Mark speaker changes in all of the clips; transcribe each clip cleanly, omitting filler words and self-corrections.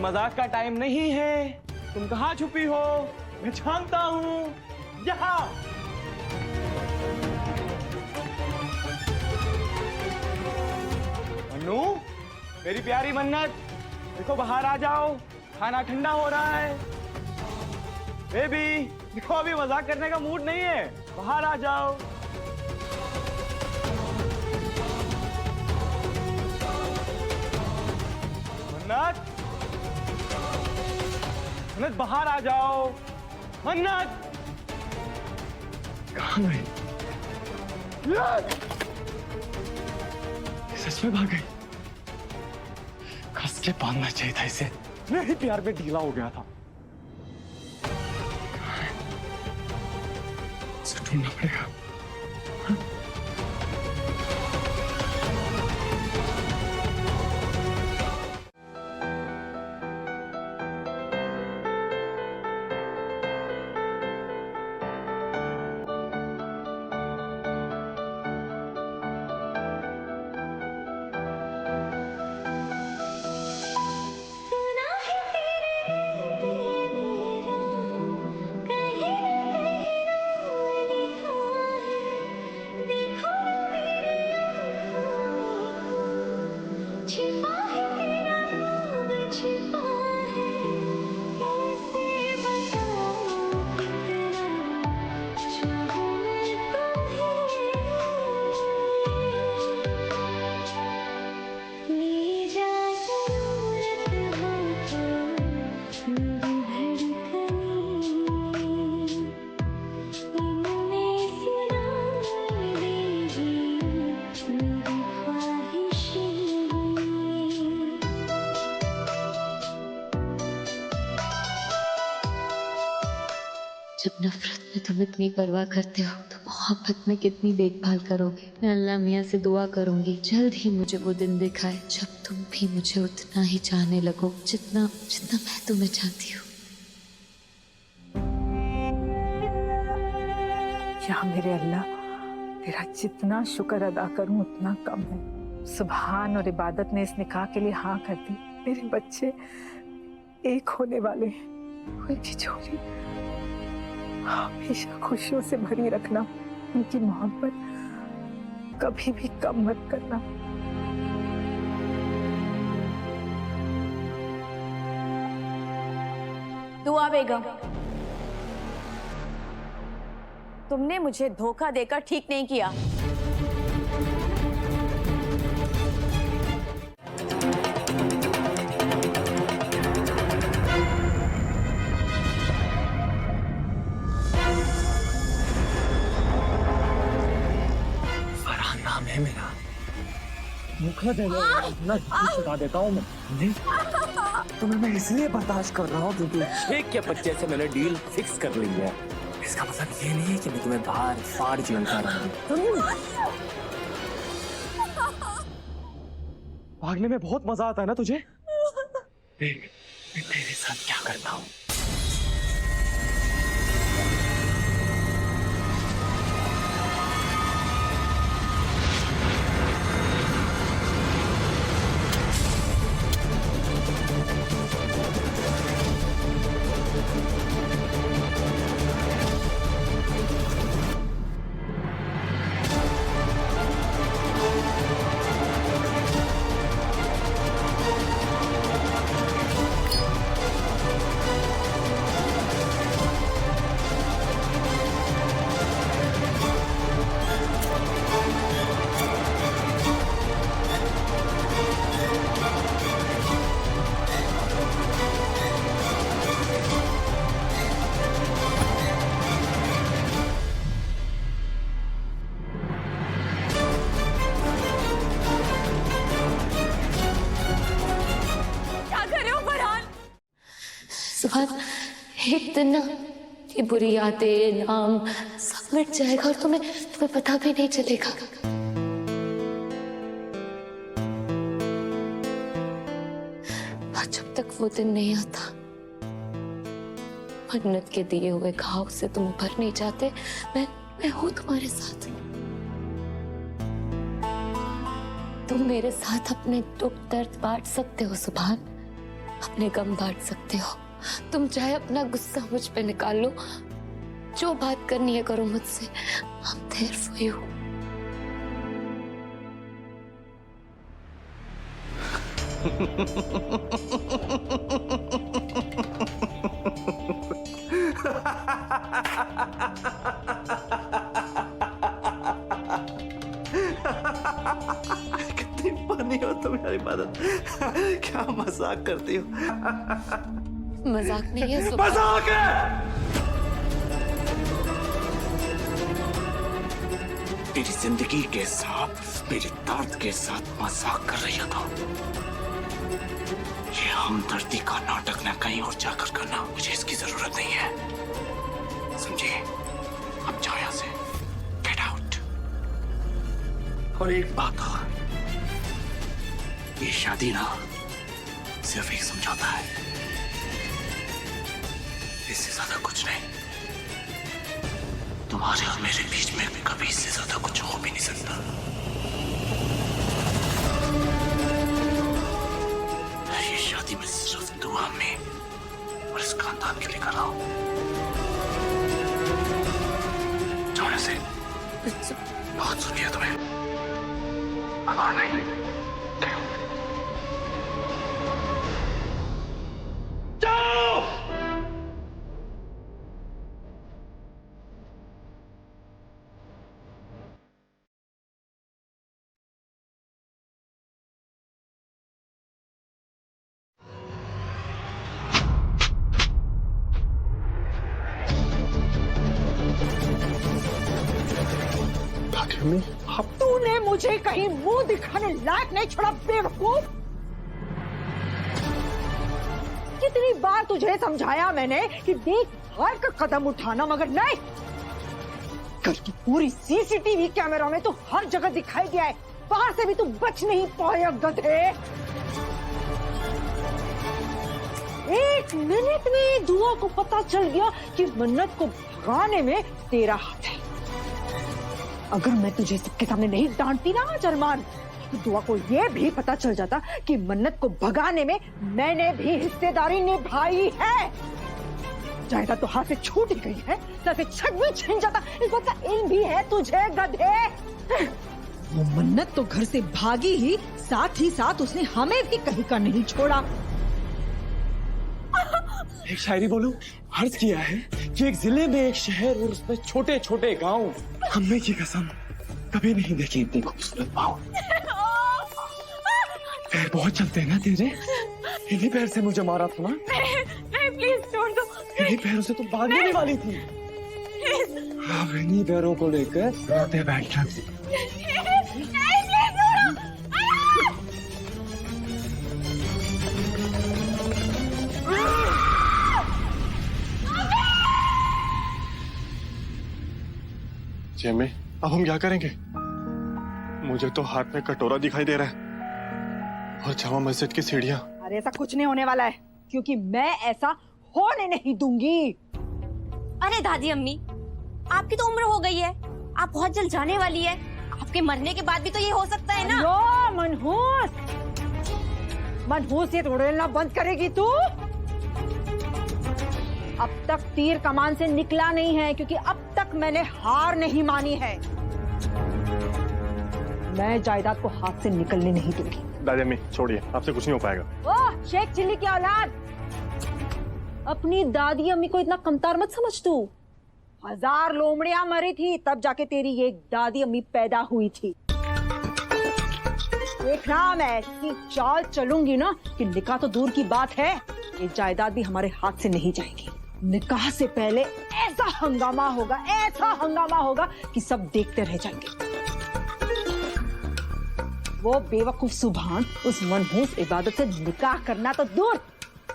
Speaker 1: मजाक का टाइम नहीं है। तुम कहाँ छुपी हो? मैं जानता हूँ। यहाँ। मन्नू, मेरी प्यारी मन्नत, देखो बाहर आ जाओ, खाना ठंडा हो रहा है। बेबी, देखो अभी मजाक करने का मूड नहीं है, बाहर आ जाओ। मन्नत, मन्नत बाहर आ जाओ। मन्नत, कहाँ गई? सच में भाग गई। कस के बांधना चाहिए था इसे, नहीं प्यार में ढीला हो गया था। इसे ढूंढना पड़ेगा।
Speaker 2: जब नफरत में तुम इतनी परवाह करते हो तो मोहब्बत में कितनी देखभाल करोगे। मैं अल्लाह मियाँ से दुआ करूंगी जल्द ही मुझे वो दिन दिखाए जब तुम भी मुझे उतना ही चाहने लगो जितना जितना मैं तुम्हें चाहती हूँ।
Speaker 3: या मेरे अल्लाह, तेरा जितना शुक्र अदा करूं उतना कम है। सुभान और इबादत ने इस निकाह के लिए हाँ कर दी। मेरे बच्चे एक होने वाले हैं। उनकी झोली हमेशा खुशियों से भरी रखना, उनकी मोहब्बत कभी भी कम मत करना।
Speaker 4: दुआ बेगम, तुमने मुझे धोखा देकर ठीक नहीं किया।
Speaker 1: फरहान नाम है मेरा। मुखा दे ना छुड़ा देता हूँ मैं। तुम्हें मैं इसलिए बर्दाश्त कर रहा हूँ क्योंकि एक के बच्चे से मैंने डील फिक्स कर ली है। इसका मतलब ये नहीं है कि मैं तुम्हें बाहर फाड़ झेलता रहूंगा। भागने में बहुत मजा आता है ना तुझे? देख, मैं तेरे साथ क्या करता हूँ।
Speaker 2: सुभान, एक दिन ना ये बुरी यादें नाम सब मिट जाएगा और तुम्हें पता भी नहीं चलेगा। और जब तक वो दिन नहीं आता, मन्नत के दिए हुए घाव से तुम उभर नहीं जाते, मैं हूं तुम्हारे साथ। तुम मेरे साथ अपने दुख दर्द बांट सकते हो सुभान। अपने गम बांट सकते हो। तुम चाहे अपना गुस्सा मुझ पे निकाल लो, जो बात करनी है करो मुझसे। I'm there for you.
Speaker 1: कितनी फनी हो तुम यार इबादत। क्या मजाक करती हो।
Speaker 2: मजाक नहीं है सुबह।
Speaker 1: मजाक है। तेरी जिंदगी के साथ, मेरे दर्द के साथ मजाक कर रही हो तो ये हमदर्दी का नाटक ना कहीं और जाकर करना, मुझे इसकी जरूरत नहीं है, समझे? अब जाओ यहाँ से, गेट आउट। और एक बात और, ये शादी ना सिर्फ एक समझौता है, इससे ज्यादा कुछ नहीं। तुम्हारे और मेरे बीच में कभी इससे ज्यादा कुछ हो भी नहीं सकता। ये शादी मैं सिर्फ दुआ में और इस खानदान के लिए कर रहा हूं। जाने से बहुत सुन लिया तुम्हें, अब आ नहीं। जाओ।
Speaker 3: अब तूने मुझे कहीं मुंह दिखाने लायक नहीं छोड़ा बेवकूफ। कितनी बार तुझे समझाया मैंने कि देख भाल कर कदम उठाना, मगर नहीं। कल की पूरी सीसीटीवी कैमरा में तो हर जगह दिखाई दिया है, बाहर से भी तू बच नहीं पाया गधे। एक मिनट में दुआ को पता चल गया कि मन्नत को भगाने में तेरा हाथ है। अगर मैं तुझे सबके सामने नहीं डांटती ना अरमान, तो दुआ को यह भी पता चल जाता कि मन्नत को भगाने में मैंने भी हिस्सेदारी निभाई है। जायदाद तो हाथ से छूट ही गई है, तो छत भी छिन जाता। इस बात का इल्म भी है तुझे गधे। वो मन्नत तो घर से भागी ही साथ उसने हमें भी कहीं का नहीं छोड़ा।
Speaker 1: एक शायरी बोलूं, अर्ज किया है कि एक जिले में एक शहर और उसमें छोटे छोटे गांव, हमने की कसम कभी नहीं देखी इतनी खूबसूरत पाँव। पैर बहुत चलते हैं ना तेरे, इन्हीं पैर से मुझे मारा था ना।
Speaker 3: प्लीज छोड़ दो।
Speaker 1: इन्हीं पैरों से तुम भागने वाली थी। अब इन्हीं पैरों को लेकर रोते बैठना।
Speaker 5: जेमी, अब हम क्या करेंगे? मुझे तो हाथ में कटोरा दिखाई दे रहा है और जामा मस्जिद की सीढ़ियां।
Speaker 3: अरे ऐसा कुछ नहीं होने वाला है, क्योंकि मैं ऐसा होने नहीं दूंगी।
Speaker 4: अरे दादी अम्मी, आपकी तो उम्र हो गई है, आप बहुत जल्द जाने वाली है। आपके मरने के बाद भी तो ये हो सकता है ना।
Speaker 3: लो मनहूस ये उड़ेलना बंद करेगी तू? अब तक तीर कमान से निकला नहीं है, क्योंकि अब तक मैंने हार नहीं मानी है। मैं जायदाद को हाथ से निकलने नहीं दूंगी।
Speaker 5: दादी अम्मी छोड़िए, आपसे कुछ नहीं हो पाएगा।
Speaker 3: ओह शेख चिल्ली की औलाद, अपनी दादी अम्मी को इतना कमतार मत समझ तू। 1000 लोमड़ियां मरी थी तब जाके तेरी ये दादी अम्मी पैदा हुई थी। देखना मैं ऐसी चाल चलूंगी ना कि निकाह तो दूर की बात है, ये जायदाद भी हमारे हाथ से नहीं जाएगी। निकाह से पहले ऐसा हंगामा होगा कि सब देखते रह जाएंगे। वो बेवकूफ सुभान उस मनहूस इबादत से निकाह करना तो दूर,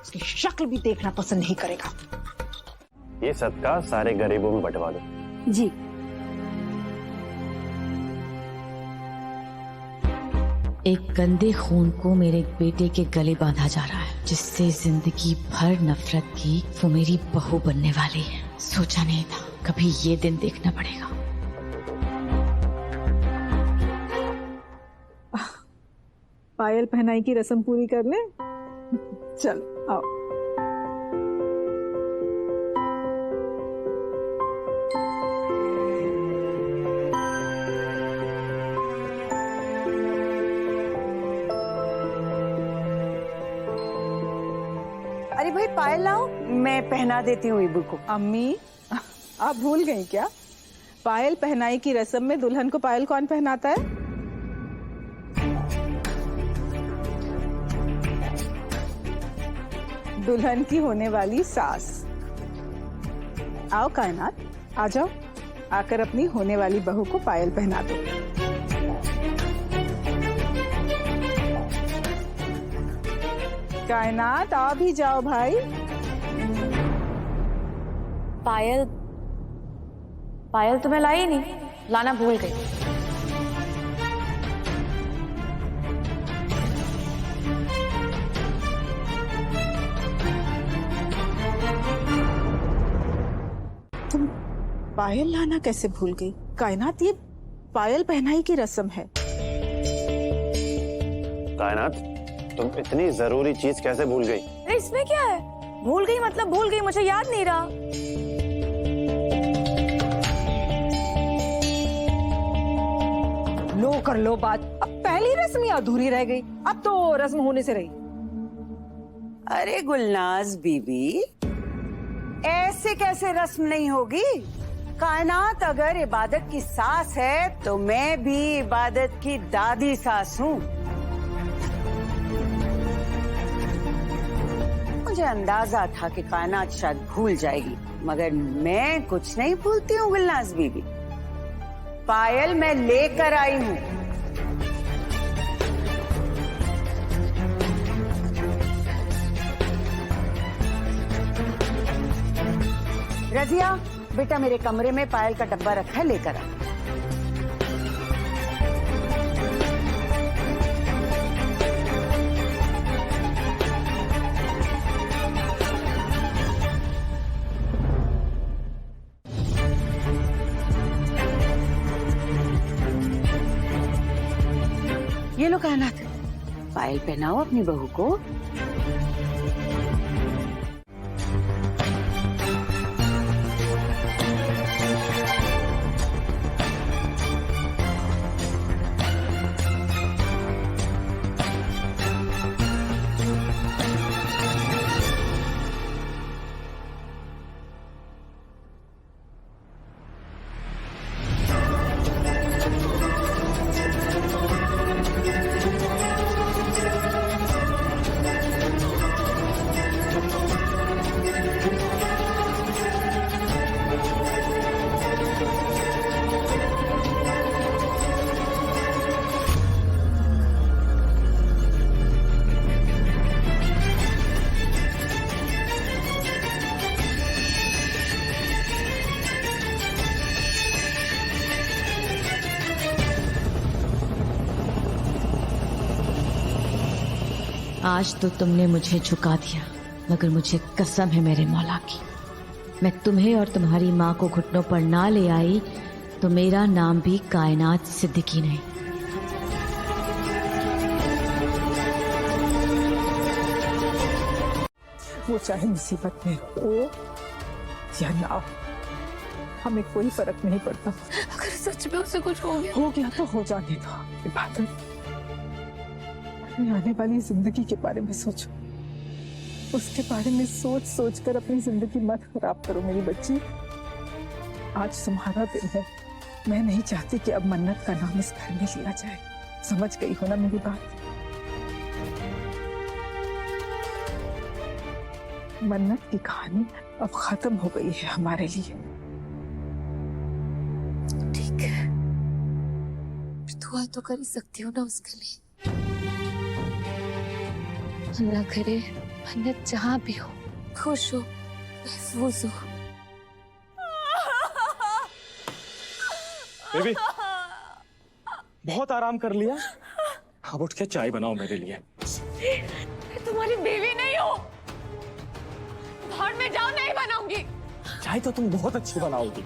Speaker 3: उसकी शक्ल भी देखना पसंद नहीं करेगा।
Speaker 6: ये सदका सारे गरीबों में बंटवा दो।
Speaker 4: जी।
Speaker 7: एक गंदे खून को मेरे बेटे के गले बांधा जा रहा है, जिससे जिंदगी भर नफरत की वो मेरी बहू बनने वाली है। सोचा नहीं था कभी ये दिन देखना पड़ेगा।
Speaker 3: पायल पहनाई की रस्म पूरी कर ले। चल। आओ।
Speaker 8: अरे भाई पायल लाओ, मैं पहना देती हूँ इबू को।
Speaker 3: अम्मी, आप भूल गई क्या? पायल पहनाई की रस्म में दुल्हन को पायल कौन पहनाता है? दुल्हन की होने वाली सास। आओ कायनात, आ जाओ, आकर अपनी होने वाली बहू को पायल पहना दो। कायनात, आ भी जाओ भाई।
Speaker 9: पायल पायल तो मैं लाई नहीं, लाना भूल गई।
Speaker 3: तुम पायल लाना कैसे भूल गई? कायनात, ये पायल पहनाई की रस्म है।
Speaker 6: कायनात, तुम इतनी जरूरी चीज कैसे भूल गई?
Speaker 9: अरे इसमें क्या है? भूल गई मतलब भूल गई, मुझे याद नहीं रहा।
Speaker 8: लो कर लो बात, अब पहली रस्म ही अधूरी रह गई, अब तो रस्म होने से रही। अरे गुलनाज बीबी, ऐसे कैसे रस्म नहीं होगी? कायनात अगर इबादत की सास है तो मैं भी इबादत की दादी सास हूँ। मुझे अंदाजा था कि कायनात शायद भूल जाएगी, मगर मैं कुछ नहीं भूलती हूँ गुलनाज बीबी। पायल मैं लेकर आई हूँ। रजिया, बेटा मेरे कमरे में पायल का डब्बा रखा है, लेकर आ। ये लो कायनात, पायल पहनाओ अपनी बहू को।
Speaker 7: आज तो तुमने मुझे झुका दिया, मगर मुझे कसम है मेरे मौला की, मैं तुम्हें और तुम्हारी माँ को घुटनों पर ना ले आई तो मेरा नाम भी कायनात सिद्दीकी नहीं।
Speaker 3: वो चाहे मुसीबत में हो या ना हो, हमें कोई फर्क नहीं पड़ता।
Speaker 2: अगर सच में उसे कुछ हो
Speaker 3: गया तो हो जाने दो। इबादत, अपनी आने वाली जिंदगी के बारे में सोचो। उसके बारे में सोच सोच कर अपनी जिंदगी मत खराब करो मेरी बच्ची। आज तुम्हारा दिन है। मैं नहीं चाहती कि अब मन्नत का नाम इस घर में लिया जाए। समझ गई हो ना मेरी बात? मन्नत की कहानी अब खत्म हो गई है हमारे लिए।
Speaker 2: ठीक है, दुआ तो कर ही सकती हूँ ना उसके लिए। अल्लाह करे मन्नत जहाँ भी हो खुश हो, महफूज हो।
Speaker 1: बेबी, बहुत आराम कर लिया? अब उठ के चाय बनाओ मेरे लिए।
Speaker 9: तुम्हारी बीवी नहीं हो, भाड़ में जाओ, नहीं बनाऊंगी।
Speaker 1: चाय तो तुम बहुत अच्छी बनाओगी।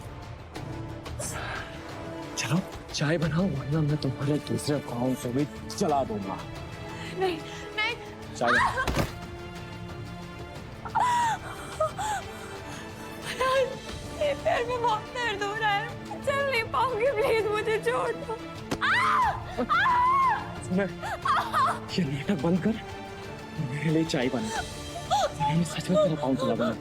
Speaker 1: चलो चाय बनाओ, वरना मैं तुम्हारे दूसरे अकाउंट से भी चला दूंगा।
Speaker 9: नहीं नहीं,
Speaker 1: चाय
Speaker 9: पैर में बहुत दर्द हो रहा है, चल नहीं पाऊंगी, प्लीज मुझे छोड़ दो।
Speaker 1: ये नाटक बंद कर, मेरे लिए चाय बना। मैं सच में तेरा पाँव चला बना।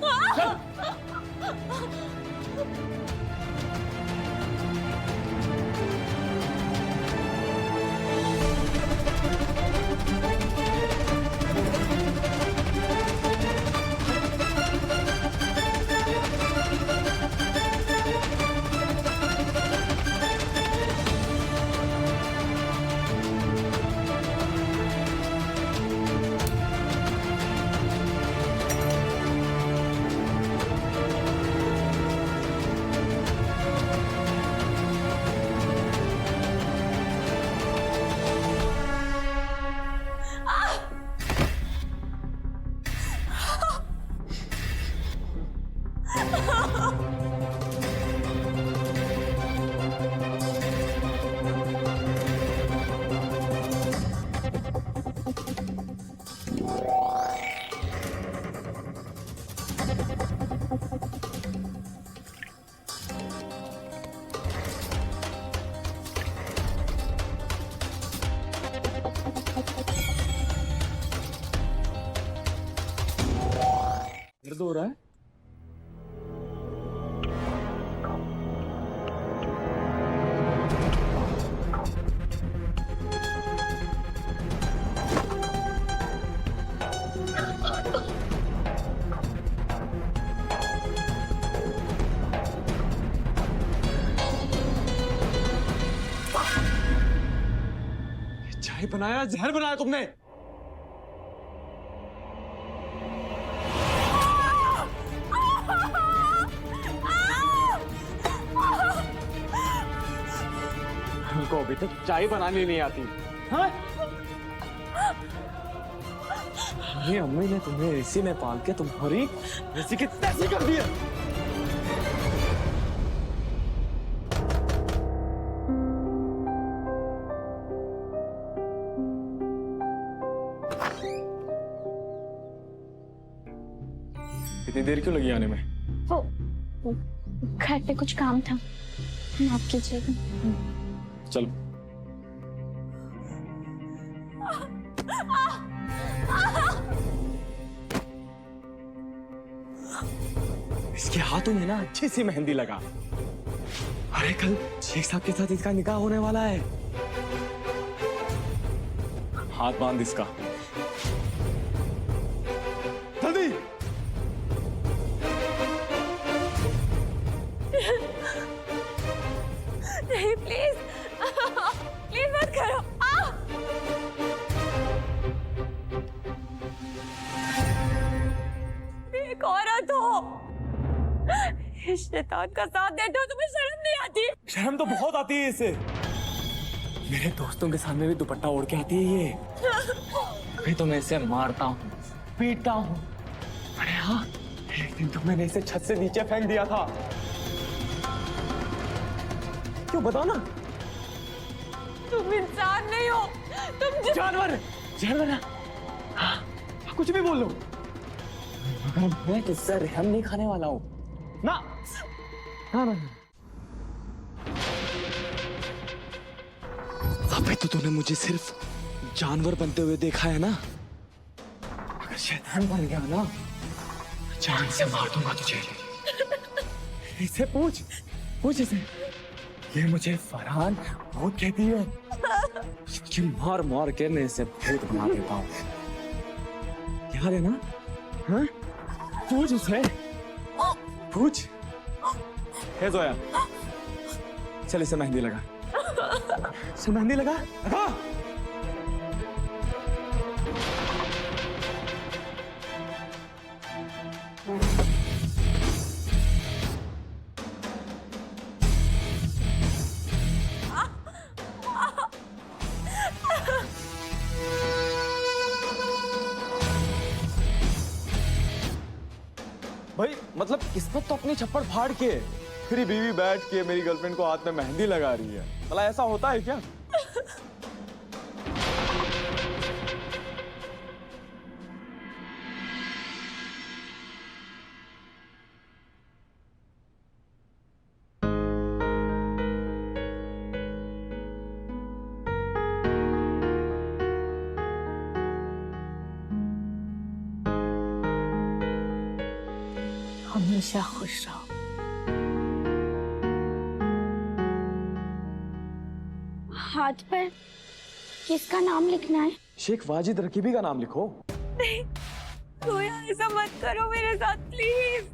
Speaker 1: दर्द हो रहा है? चाय बनाया, जहर बनाया तुमने। हमको अभी तक चाय बनानी नहीं आती। हाँ? मेरी अम्मी ने तुम्हें एसी में पाल के तुम्हारी एसी की तैसी कर दिया। इतनी देर क्यों लगी आने में?
Speaker 10: वो घर पे कुछ काम था, माफ कीजिएगा।
Speaker 1: चल। इसके हाथों में ना अच्छी सी मेहंदी लगा। अरे कल शेख साहब के साथ इसका निकाह होने वाला है। हाथ बांध इसका। जल्दी।
Speaker 9: नहीं प्लीज, प्लीज मत करो। एक औरत हो, इस शैतान का साथ देते हो, तुम्हें शर्म नहीं आती?
Speaker 1: शर्म तो बहुत आती है इसे। मेरे दोस्तों के सामने भी दुपट्टा ओढ़ के आती है ये। अभी तो मैं इसे मारता हूँ, पीटता हूँ। अरे हाँ, एक दिन तो मैंने इसे छत से नीचे फेंक दिया था। क्यों बताओ ना?
Speaker 9: तुम इंसान नहीं हो, तुम
Speaker 1: जानवर। जानवर ना? हाँ, कुछ भी बोल लो, मगर मैं किससे रहम नहीं खाने वाला हूँ ना। ना ना, अबे तो तूने मुझे सिर्फ जानवर बनते हुए देखा है ना। अगर शैतान बन गया ना, जान से मार दूंगा तुझे। इसे पूछ, पूछ इसे। ये मुझे फरहान भूत कहती है। कि मार मार के मैं इसे भूत बना देता हूँ। याद है ना? हाँ? पूछ उसे, पूछ। है जोया, चल इसे मेहंदी लगा। इसे मेहंदी लगा, लगा। भाई मतलब किस्मत तो अपनी छप्पड़ फाड़ के, मेरी बीवी बैठ के मेरी गर्लफ्रेंड को हाथ में मेहंदी लगा रही है। भला ऐसा होता है क्या?
Speaker 3: हमेशा खुश रहो।
Speaker 10: हाथ पर किसका नाम लिखना है?
Speaker 1: शेख वाजिद रकीबी का नाम लिखो।
Speaker 9: रोया, ऐसा मत करो मेरे साथ प्लीज।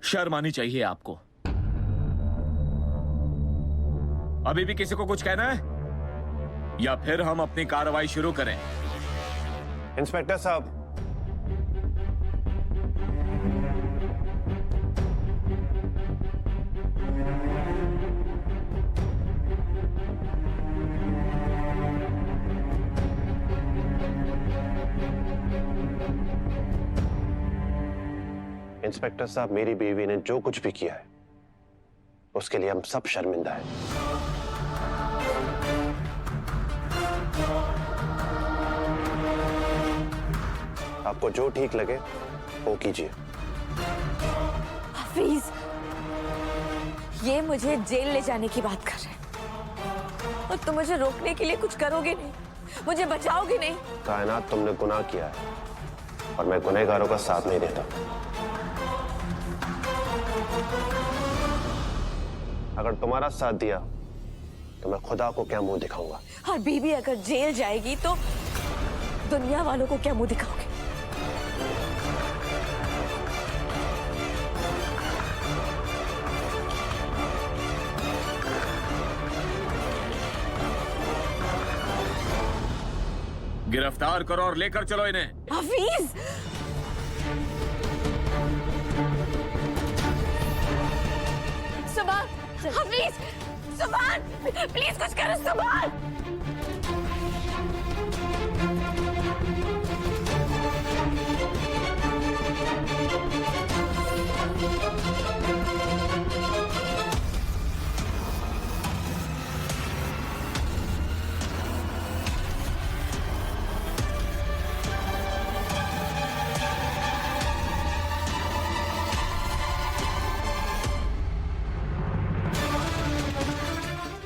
Speaker 1: शर्म आनी चाहिए आपको। अभी भी किसी को कुछ कहना है या फिर हम अपनी कार्रवाई शुरू करें?
Speaker 6: इंस्पेक्टर साहब, इंस्पेक्टर साहब, मेरी बीवी ने जो कुछ भी किया है उसके लिए हम सब शर्मिंदा हैं। आपको जो ठीक लगे वो कीजिए।
Speaker 9: हफीज, ये मुझे जेल ले जाने की बात कर रहे हैं और तुम मुझे रोकने के लिए कुछ करोगे नहीं, मुझे बचाओगे नहीं।
Speaker 6: कायनात, तुमने गुनाह किया है और मैं गुनहगारों का साथ नहीं देता। अगर तुम्हारा साथ दिया तो मैं खुदा को क्या मुंह दिखाऊंगा।
Speaker 9: और बीबी अगर जेल जाएगी तो दुनिया वालों को क्या मुंह दिखाओगे?
Speaker 1: गिरफ्तार करो और लेकर चलो इन्हें।
Speaker 9: हफीज, सुभान, हफीज, सुभान, प्लीज कुछ करो सुभान।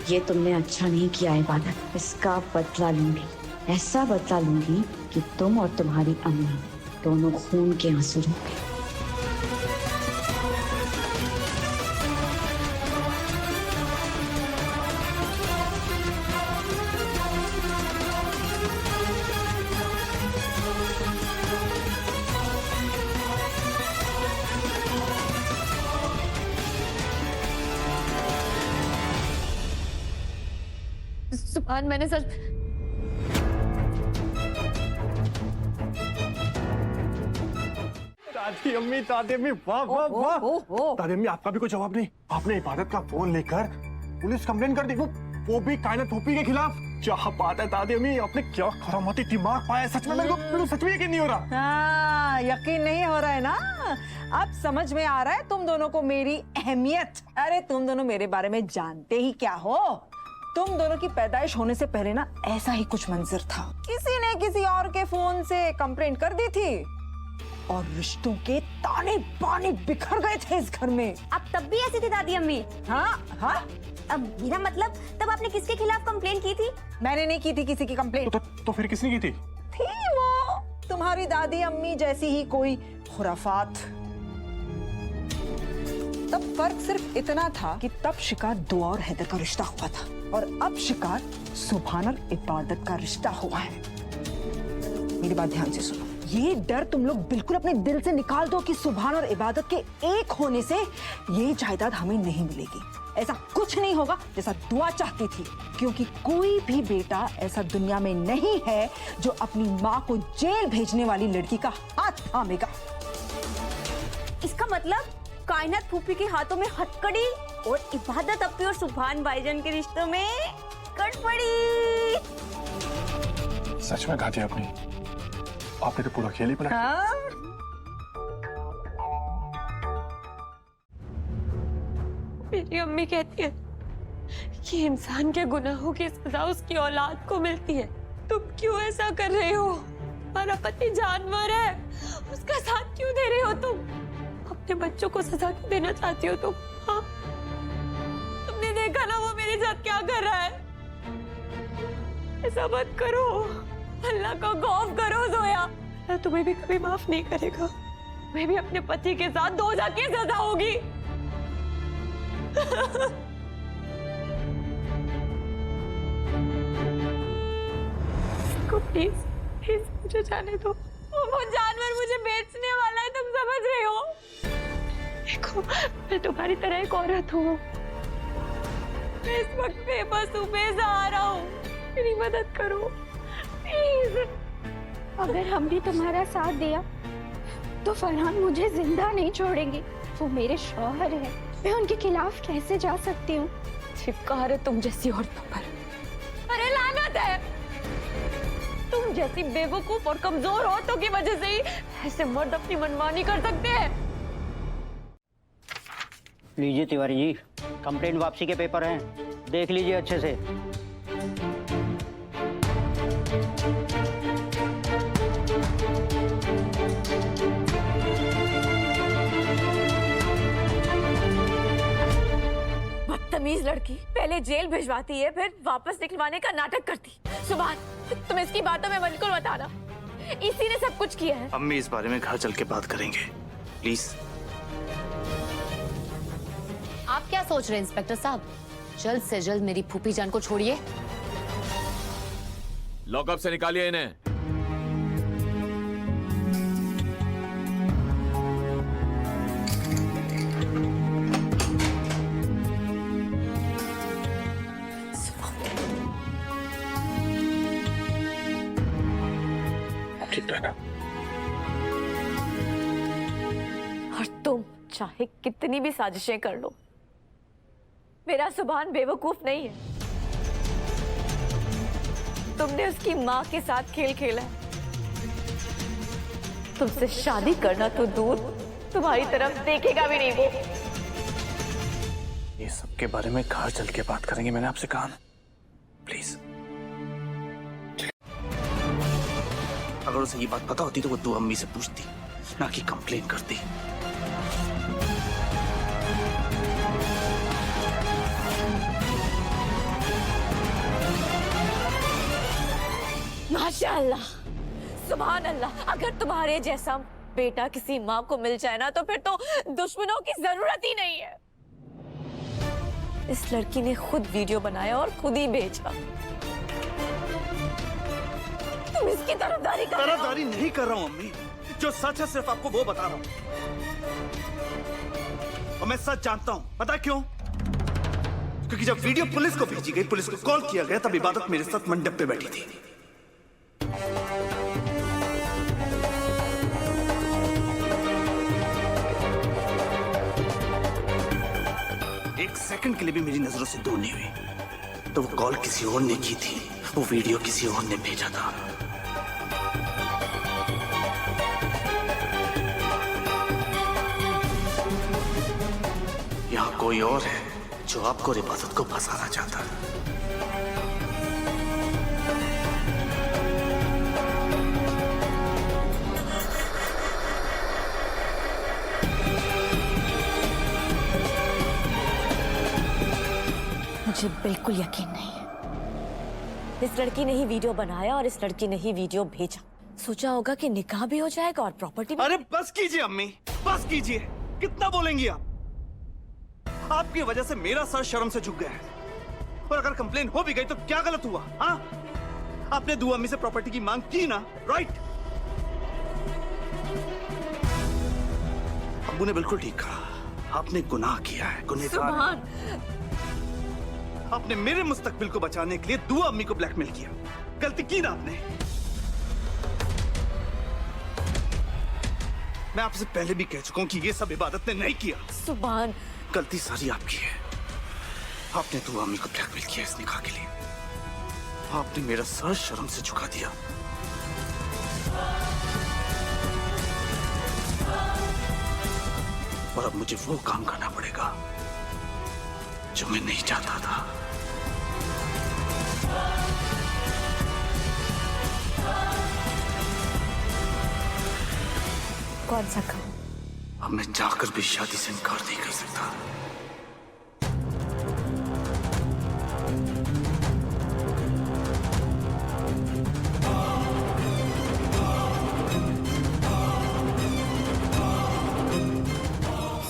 Speaker 7: ये तुमने अच्छा नहीं किया इबादत। इसका बदला लूंगी, ऐसा बदला लूंगी कि तुम और तुम्हारी अम्मी दोनों खून के आंसू रोगे।
Speaker 9: सुभान, मैंने सच
Speaker 5: दादी अम्मी, दादी अम्मी, वाह वाह वाह। दादी अम्मी, आपका भी कोई जवाब नहीं। आपने इबादत का फोन लेकर पुलिस कंप्लेन कर दी, वो भी कायनात फूफी के खिलाफ। क्या बात है दादी अम्मी, आपने क्या करामाती दिमाग पाया। सच में मेरे को सच में यकीन नहीं हो रहा।
Speaker 8: हाँ, यकीन नहीं हो रहा है ना? अब समझ में आ रहा है तुम दोनों को मेरी अहमियत। अरे तुम दोनों मेरे बारे में जानते ही क्या हो। तुम दोनों की पैदाइश होने से पहले ना ऐसा ही कुछ मंजर था। किसी ने किसी और के फोन से कंप्लेंट कर दी थी और रिश्तों के ताने बाने बिखर गए थे इस घर में।
Speaker 4: अब तब भी ऐसी थी दादी अम्मी?
Speaker 8: हाँ हाँ,
Speaker 4: अब मेरा मतलब, तब आपने किसके खिलाफ कंप्लेन की थी?
Speaker 8: मैंने नहीं की थी किसी की कंप्लेंट।
Speaker 5: तो फिर किसने की थी?
Speaker 8: थी वो तुम्हारी दादी अम्मी जैसी ही कोई खुराफात। तब फर्क सिर्फ इतना था कि तब शिकार दुआ और हैदर का रिश्ता हुआ था और अब शिकार सुभान और इबादत का रिश्ता हुआ है। मेरी बात ध्यान से सुनो। ये डर तुम लोग बिल्कुल अपने दिल से निकाल दो कि सुभान और इबादत के एक होने से ये जायदाद हमें नहीं मिलेगी। ऐसा कुछ नहीं होगा जैसा दुआ चाहती थी, क्योंकि कोई भी बेटा ऐसा दुनिया में नहीं है जो अपनी माँ को जेल भेजने वाली लड़की का हाथ थामेगा।
Speaker 4: इसका मतलब कायनात फूफी के हाथों में हथकड़ी और इबादत अपी और सुभान भाईजान के रिश्तों में गड़बड़ी।
Speaker 5: सच में घाटी अपनी, आपने तो पूरा खेल ही बना।
Speaker 9: मेरी अम्मी कहती है कि इंसान के गुनाहों की सजा उसकी औलाद को मिलती है। तुम क्यों ऐसा कर रहे हो? हमारा पति जानवर है, उसका साथ क्यों दे रहे हो तुम? अपने बच्चों को सजा क्यों देना चाहती हो तुम? हाँ? तुमने देखा ना वो मेरे साथ क्या कर रहा है। ऐसा मत करो, अल्लाह को खौफ करो जोया, अल्लाह तुम्हें भी कभी माफ नहीं करेगा। मैं भी अपने पति के साथ दोज़ख की सजा होगी। प्लीज प्लीज मुझे जाने दो। वो जानवर मुझे बेचने वाला है, तुम समझ रहे हो? देखो मैं तुम्हारी तरह एक औरत हूँ, मैं इस वक्त बेबस हूँ, बेसहारा हूँ, मेरी मदद करो प्लीज।
Speaker 10: अगर हमने तुम्हारा साथ दिया तो फरहान मुझे जिंदा नहीं छोड़ेंगे। वो मेरे शौहर है, मैं उनके खिलाफ कैसे जा सकती हूँ?
Speaker 9: चिपका रहे तुम जैसी औरतों पर। अरे लानत है, तुम जैसी बेवकूफ और कमजोर औरतों की वजह से ही ऐसे मर्द अपनी मनमानी कर सकते हैं।
Speaker 11: लीजिए तिवारी जी, कंप्लेंट वापसी के पेपर हैं, देख लीजिए अच्छे से।
Speaker 9: बदतमीज लड़की, पहले जेल भिजवाती है, फिर वापस निकलवाने का नाटक करती। सुभान, तुम इसकी बातों में बिल्कुल मत आना, इसी ने सब कुछ किया है।
Speaker 12: अम्मी इस बारे में घर चल के बात करेंगे, प्लीज।
Speaker 2: आप क्या सोच रहे हैं इंस्पेक्टर साहब? जल्द से जल्द मेरी फूफी जान को छोड़िए।
Speaker 13: लॉकअप से निकालिए इन्हें।
Speaker 5: ठीक है ना?
Speaker 9: और तुम चाहे कितनी भी साजिशें कर लो, मेरा सुभान बेवकूफ नहीं है। तुमने उसकी माँ के साथ खेल खेला है। तुमसे शादी करना तो दूर, तुम्हारी तरफ देखेगा भी नहीं वो।
Speaker 12: ये सब के बारे में घर चल के बात करेंगे, मैंने आपसे कहा ना, प्लीज। अगर उसे ये बात पता होती तो वो तू अम्मी से पूछती, ना कि कंप्लेन करती।
Speaker 9: माशाअल्लाह, सुभान अल्लाह। अगर तुम्हारे जैसा बेटा किसी माँ को मिल जाए ना, तो फिर तो दुश्मनों की जरूरत ही नहीं है। इस लड़की ने खुद वीडियो बनाया और खुद ही भेजा। तुम इसकी तरफदारी कर रहे हो।
Speaker 12: तरफदारी नहीं कर रहा हूँ अम्मी, जो सच है सिर्फ आपको वो बता रहा हूँ। और मैं सच जानता हूँ, पता क्यों? क्योंकि जब वीडियो पुलिस को भेजी गई, पुलिस को कॉल किया गया, तब इबादत मेरे साथ मंडप पे बैठी थी। एक सेकंड के लिए भी मेरी नजरों से दूर नहीं हुई। तो वो कॉल किसी और ने की थी, वो वीडियो किसी और ने भेजा था। यहाँ कोई और है जो आपको और इबादत को फंसाना चाहता है।
Speaker 9: मुझे बिल्कुल यकीन नहीं है। इस लड़की ने ही वीडियो बनाया और इस लड़की ने ही वीडियो भेजा। सोचा होगा कि निकाह भी हो जाएगा और प्रॉपर्टी भी।
Speaker 12: अरे बस कीजिए अम्मी, बस कीजिए। कितना बोलेंगी आप? आपकी वजह से मेरा सर शर्म से झुक गया है। और अगर कंप्लेन हो भी गई तो क्या गलत हुआ? हाँ, आपने दुआ अम्मी से प्रॉपर्टी की मांग की ना, राइट? अब्बू ने बिल्कुल ठीक कहा, आपने गुनाह किया है, गुनहगार। आपने मेरे मुस्तकबिल को बचाने के लिए दुआ अम्मी को ब्लैकमेल किया। गलती की ना आपने। मैं आपसे पहले भी कह चुका हूं कि ये सब इबादत ने नहीं किया।
Speaker 9: सुभान,
Speaker 12: गलती सारी आपकी है। आपने दुआ अम्मी को ब्लैकमेल किया इस निकाह के लिए। आपने मेरा सर शर्म से झुका दिया। और अब मुझे वो काम करना पड़ेगा जो मैं नहीं चाहता था।
Speaker 9: कौन सा काम?
Speaker 12: अब मैं जाकर भी शादी से इनकार नहीं कर सकता।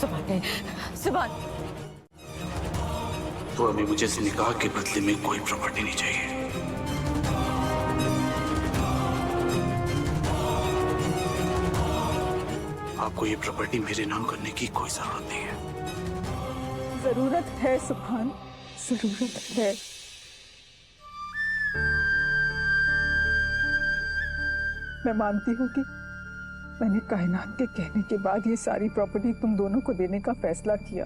Speaker 4: सुभान,
Speaker 12: तो अभी मुझे इस निकाह के बदले में कोई प्रॉपर्टी नहीं चाहिए। आपको ये प्रॉपर्टी मेरे नाम करने की कोई जरूरत नहीं है।
Speaker 3: जरूरत है सुभान, जरूरत है। मैं मानती हूँ कि मैंने कायनात के कहने के बाद ये सारी प्रॉपर्टी तुम दोनों को देने का फैसला किया,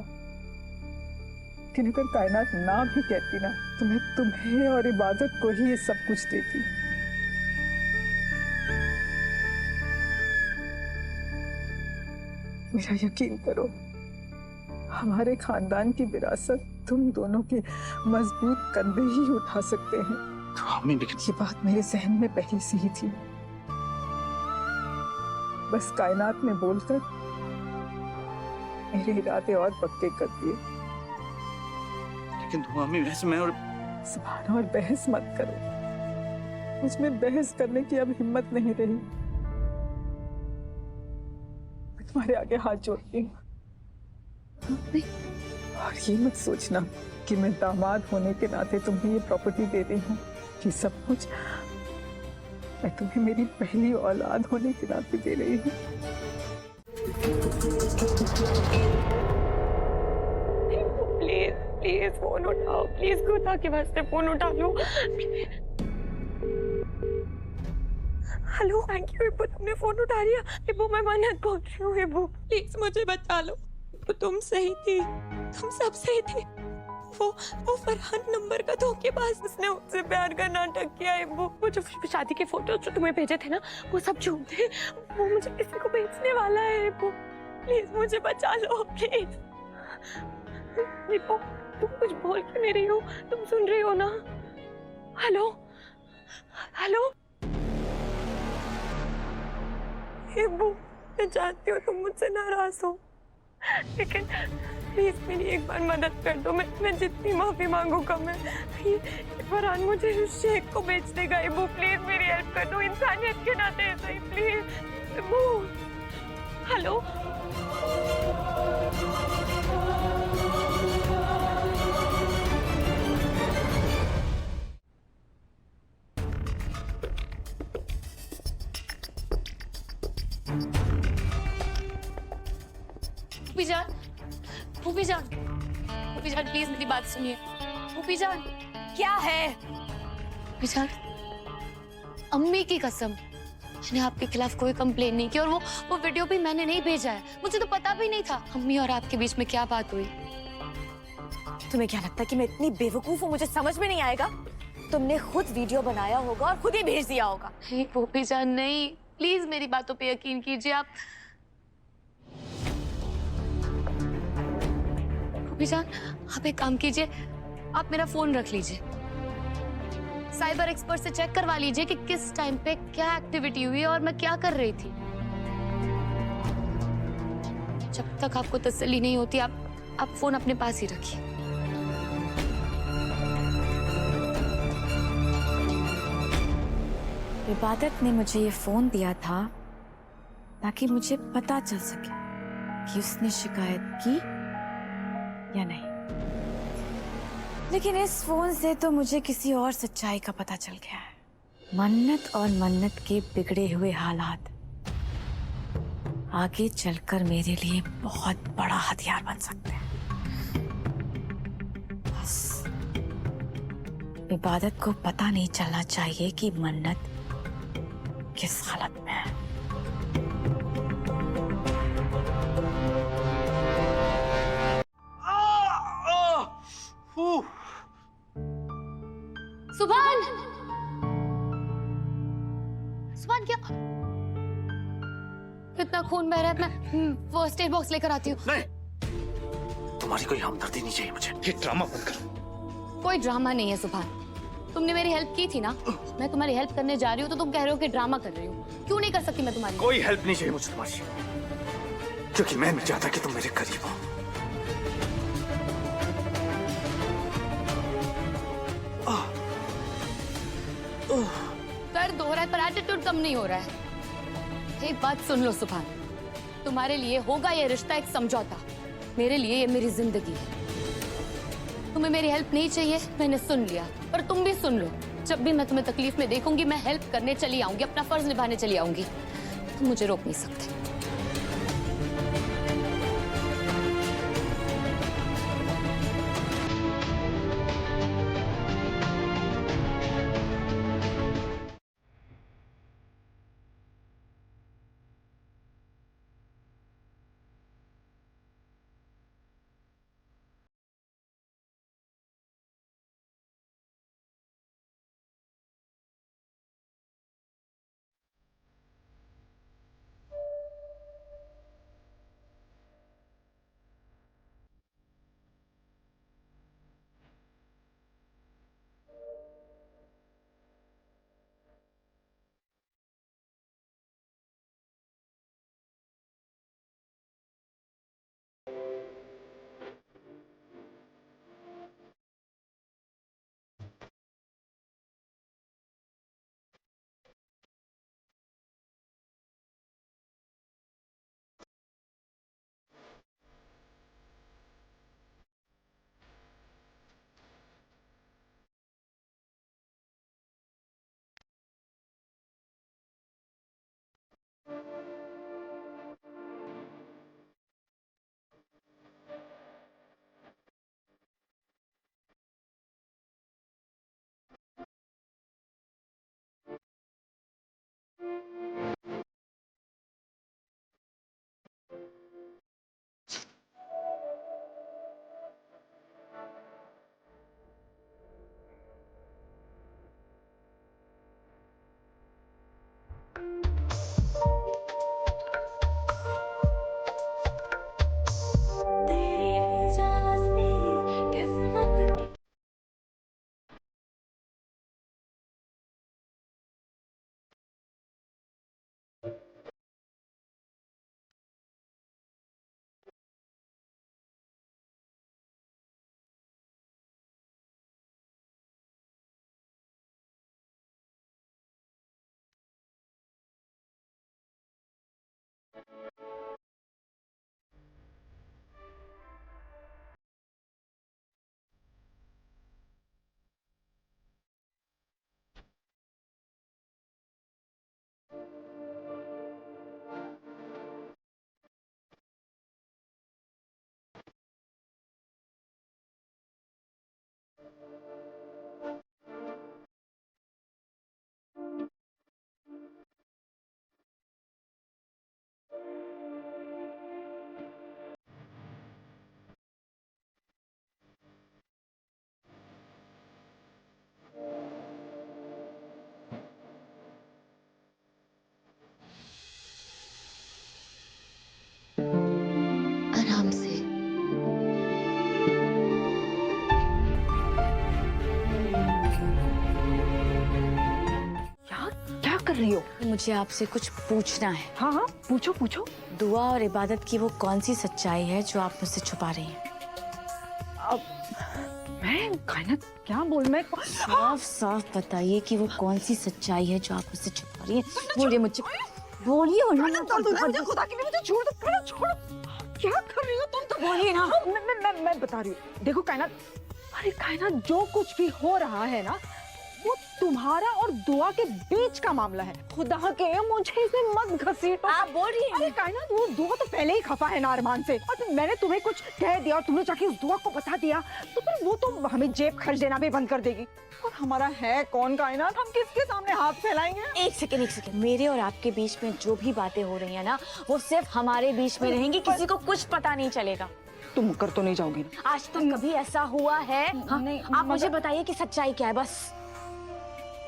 Speaker 3: लेकिन अगर कायनात ना भी कहती ना तो मैं तुम्हें और इबादत को ही ये सब कुछ देती। मेरा यकीन करो, हमारे खानदान की विरासत तुम दोनों के मजबूत कंधे ही उठा सकते हैं।
Speaker 12: तो हमें लेकिन
Speaker 3: ये बात मेरे जहन में पहले से ही थी, बस कायनात में बोलकर मेरे इरादे और पक्के कर दिए।
Speaker 12: लेकिन तो हमें वैसे मैं और
Speaker 3: सुभान, और बहस मत करो, मुझमें बहस करने की अब हिम्मत नहीं रही। मैं तुम्हारे आगे हाथ जोड़ती हूँ, और ये मत सोचना कि मैं दामाद होने के नाते तुम्हें ये प्रॉपर्टी दे रही हूँ। ये सब कुछ मैं तुम्हें मेरी पहली औलाद होने के नाते दे रही हूँ।
Speaker 9: प्लीज प्लीज फोन उठाओ, प्लीज खुदा के वास्ते फोन उठा लो। हेलो, थैंक यू इब्बू, तुमने फोन उठा लिया। इब्बू मैं मन्नत बोल रही हूँ, इब्बू प्लीज मुझे बचा लो। इब्बू तुम सही थी, तुम सब सही थे। वो फरहान नंबर का धोखेबाज, उसने मुझसे प्यार का नाटक किया। इब्बू वो जो शादी के फोटो जो तुम्हें भेजे थे ना, वो सब झूठ थे। वो मुझे किसी को बेचने वाला है। इब्बू प्लीज मुझे बचा लो, प्लीज। इब्बू तुम कुछ बोल क्यों नहीं रही हो? तुम सुन रही हो ना? हेलो हेलो इब्बू, मैं जानती हूँ तुम मुझसे नाराज हो, लेकिन प्लीज मेरी एक बार मदद कर दो। मैं जितनी माफी मांगू कम है। ये फरहान मुझे शेख को बेच देगा। इब्बू प्लीज मेरी हेल्प कर दो, इंसानियत के नाते सही, प्लीज इब्बू। हेलो
Speaker 2: भूपी जान प्लीज मेरी बात सुनिए। भूपी जान,
Speaker 4: क्या है?
Speaker 2: भूपी जान, अम्मी की कसम, मैंने आपके खिलाफ कोई कंप्लेन नहीं की, और वो वीडियो भी मैंने नहीं भेजा है। मुझे तो पता भी नहीं था अम्मी और आपके बीच में क्या बात हुई।
Speaker 4: तुम्हें क्या लगता है कि मैं इतनी बेवकूफ हूँ, मुझे समझ में नहीं आएगा? तुमने खुद वीडियो बनाया होगा और खुद ही भेज दिया होगा।
Speaker 2: नहीं भूपी जान नहीं, प्लीज मेरी बातों पे यकीन कीजिए। आप भूपी जान, आप एक काम कीजिए, आप मेरा फोन रख लीजिए, साइबर एक्सपर्ट से चेक करवा लीजिए कि किस टाइम पे क्या एक्टिविटी हुई और मैं क्या कर रही थी। जब तक आपको तसल्ली नहीं होती, आप फोन अपने पास ही रखिए।
Speaker 4: इबादत ने मुझे ये फोन दिया था ताकि मुझे पता चल सके कि उसने शिकायत की या नहीं, लेकिन इस फोन से तो मुझे किसी और सच्चाई का पता चल गया है। मन्नत और मन्नत के बिगड़े हुए हालात आगे चलकर मेरे लिए बहुत बड़ा हथियार बन सकते हैं। बस इबादत को पता नहीं चलना चाहिए कि मन्नत किस हालत में है।
Speaker 2: सुभान, सुभान क्या इतना खून बह रहा है? मैं फर्स्ट एड बॉक्स लेकर आती हूँ।
Speaker 12: नहीं, तुम्हारी कोई हमदर्दी नहीं चाहिए मुझे। ये ड्रामा बंद करो।
Speaker 2: कोई ड्रामा नहीं है सुभान, तुमने मेरी हेल्प की थी ना, मैं तुम्हारी हेल्प करने जा रही हूँ तो तुम कह रहे हो कि ड्रामा कर रही हूँ। क्यों नहीं कर सकती मैं तुम्हारी?
Speaker 12: कोई हेल्प नहीं चाहिए मुझे तुम्हारी, क्योंकि मैं नहीं चाहता कि तुम मेरे करीब हो।
Speaker 2: दर्द हो रहा है पर एटीट्यूड कम नहीं हो रहा है। एक बात सुन लो सुभान, तुम्हारे लिए होगा ये रिश्ता एक समझौता,
Speaker 9: मेरे लिए ये मेरी जिंदगी है। तुम्हें मेरी हेल्प नहीं चाहिए, मैंने सुन लिया, पर तुम भी सुन लो। जब भी मैं तुम्हें तकलीफ में देखूंगी, मैं हेल्प करने चली आऊंगी, अपना फर्ज निभाने चली आऊंगी। तुम मुझे रोक नहीं सकते।
Speaker 2: आराम से।
Speaker 3: क्या कर रही हो?
Speaker 7: मुझे आपसे कुछ पूछना है।
Speaker 3: हाँ हाँ, पूछो पूछो।
Speaker 7: दुआ और इबादत की वो कौन सी सच्चाई है जो आप मुझसे छुपा रही हैं?
Speaker 3: अब मैं कायनात क्या बोल, मैं
Speaker 7: साफ साफ बताइए कि वो कौन सी सच्चाई है जो आप मुझसे छुपा रही हैं। बोलिए मुझे, बोलिए वरना
Speaker 3: खुदा के लिए मुझे छोड़ दो, छोड़। क्या कर रही हो तुम? तो बोलिए ना। मैं बता रही हूँ। देखो कायनात, अरे कायनात, जो कुछ भी हो रहा है ना, वो तुम्हारा और दुआ के बीच का मामला है। खुदा के मुझे इसे मत घसीटो।
Speaker 4: आप बोल रही हैं?
Speaker 3: अरे कायनात, वो दुआ तो पहले ही खफा है ना अरमान से, और फिर मैंने तुम्हें कुछ कह दिया और तुमने जाके उस दुआ को बता दिया, तो फिर वो तो हमें जेब खर्च देना भी बंद कर देगी। और हमारा है कौन कायनात, हम किसके सामने हाथ फैलाएंगे?
Speaker 7: एक सेकेंड। मेरे और आपके बीच में जो भी बातें हो रही है ना, वो सिर्फ हमारे बीच में रहेंगी, किसी को कुछ पता नहीं चलेगा।
Speaker 3: तुम कर तो नहीं जाओगी?
Speaker 7: आज तक कभी ऐसा हुआ है? हाँ?
Speaker 3: नहीं,
Speaker 7: आप मुझे बताइए कि सच्चाई क्या है, बस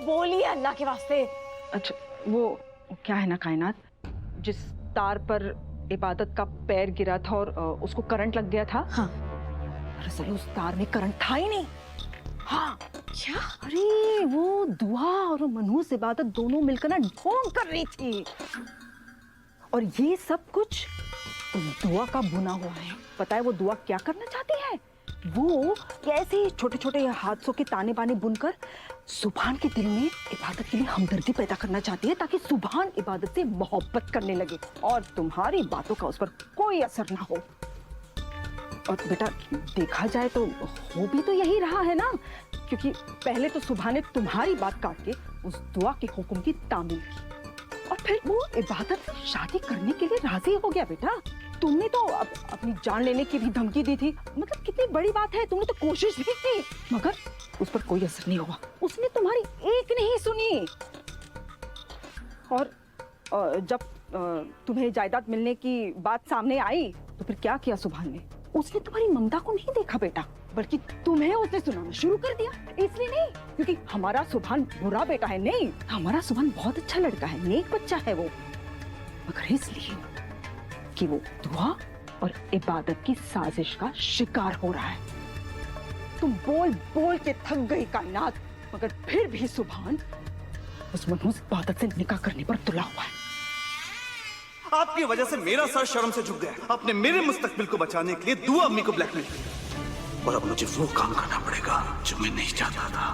Speaker 7: बोलिए अल्लाह के वास्ते।
Speaker 3: अच्छा, वो क्या है ना कायनात, जिस तार पर इबादत का पैर गिरा था और उसको करंट लग गया था।
Speaker 7: हाँ।
Speaker 3: दरअसल उस तार में करंट था ही नहीं। हाँ।
Speaker 7: क्या?
Speaker 3: अरे वो दुआ और मनहूस इबादत दोनों मिलकर ना ढोंग कर रही थी, और ये सब कुछ उस दुआ का बुना हुआ है। पता है वो दुआ क्या करना चाहती है? वो कैसे छोटे छोटे हादसों के ताने बाने बुनकर सुभान के दिल में इबादत के लिए हमदर्दी पैदा करना चाहती है, ताकि सुभान इबादत से मोहब्बत करने लगे और तुम्हारी बातों का उस पर कोई असर ना हो।
Speaker 13: और बेटा देखा जाए तो हो भी तो यही रहा है ना, क्योंकि पहले तो सुबह ने तुम्हारी बात काट के उस दुआ के हुक्म की तामील की और फिर वो इबादत से शादी करने के लिए राजी हो गया। बेटा तुमने तो अपनी जान लेने की भी धमकी दी थी, मतलब कितनी बड़ी बात है, तुमने तो कोशिश भी की मगर उस पर कोई असर नहीं हुआ, उसने तुम्हारी एक नहीं सुनी। और जब तुम्हें जायदाद मिलने की बात सामने आई तो फिर क्या किया सुभान ने? उसने तुम्हारी ममता को नहीं देखा बेटा, बल्कि तुम्हें उसने सुनाना शुरू कर दिया। इसलिए नहीं क्योंकि हमारा सुभान बुरा बेटा है, नहीं, हमारा सुभान बहुत अच्छा लड़का है, नेक बच्चा है वो, मगर इसलिए कि वो दुआ और इबादत की साजिश का शिकार हो रहा है। तुम बोल बोल के थक गई कायनात, मगर फिर भी सुभान उस मनहूस इबादत से निकाह करने पर तुला हुआ है।
Speaker 12: आपकी वजह से मेरा सर शर्म से झुक गया। आपने मेरे मुस्तकबिल को बचाने के लिए दुआ अम्मी को ब्लैकमेल किया और अब मुझे वो काम करना पड़ेगा जो मैं नहीं चाहता था।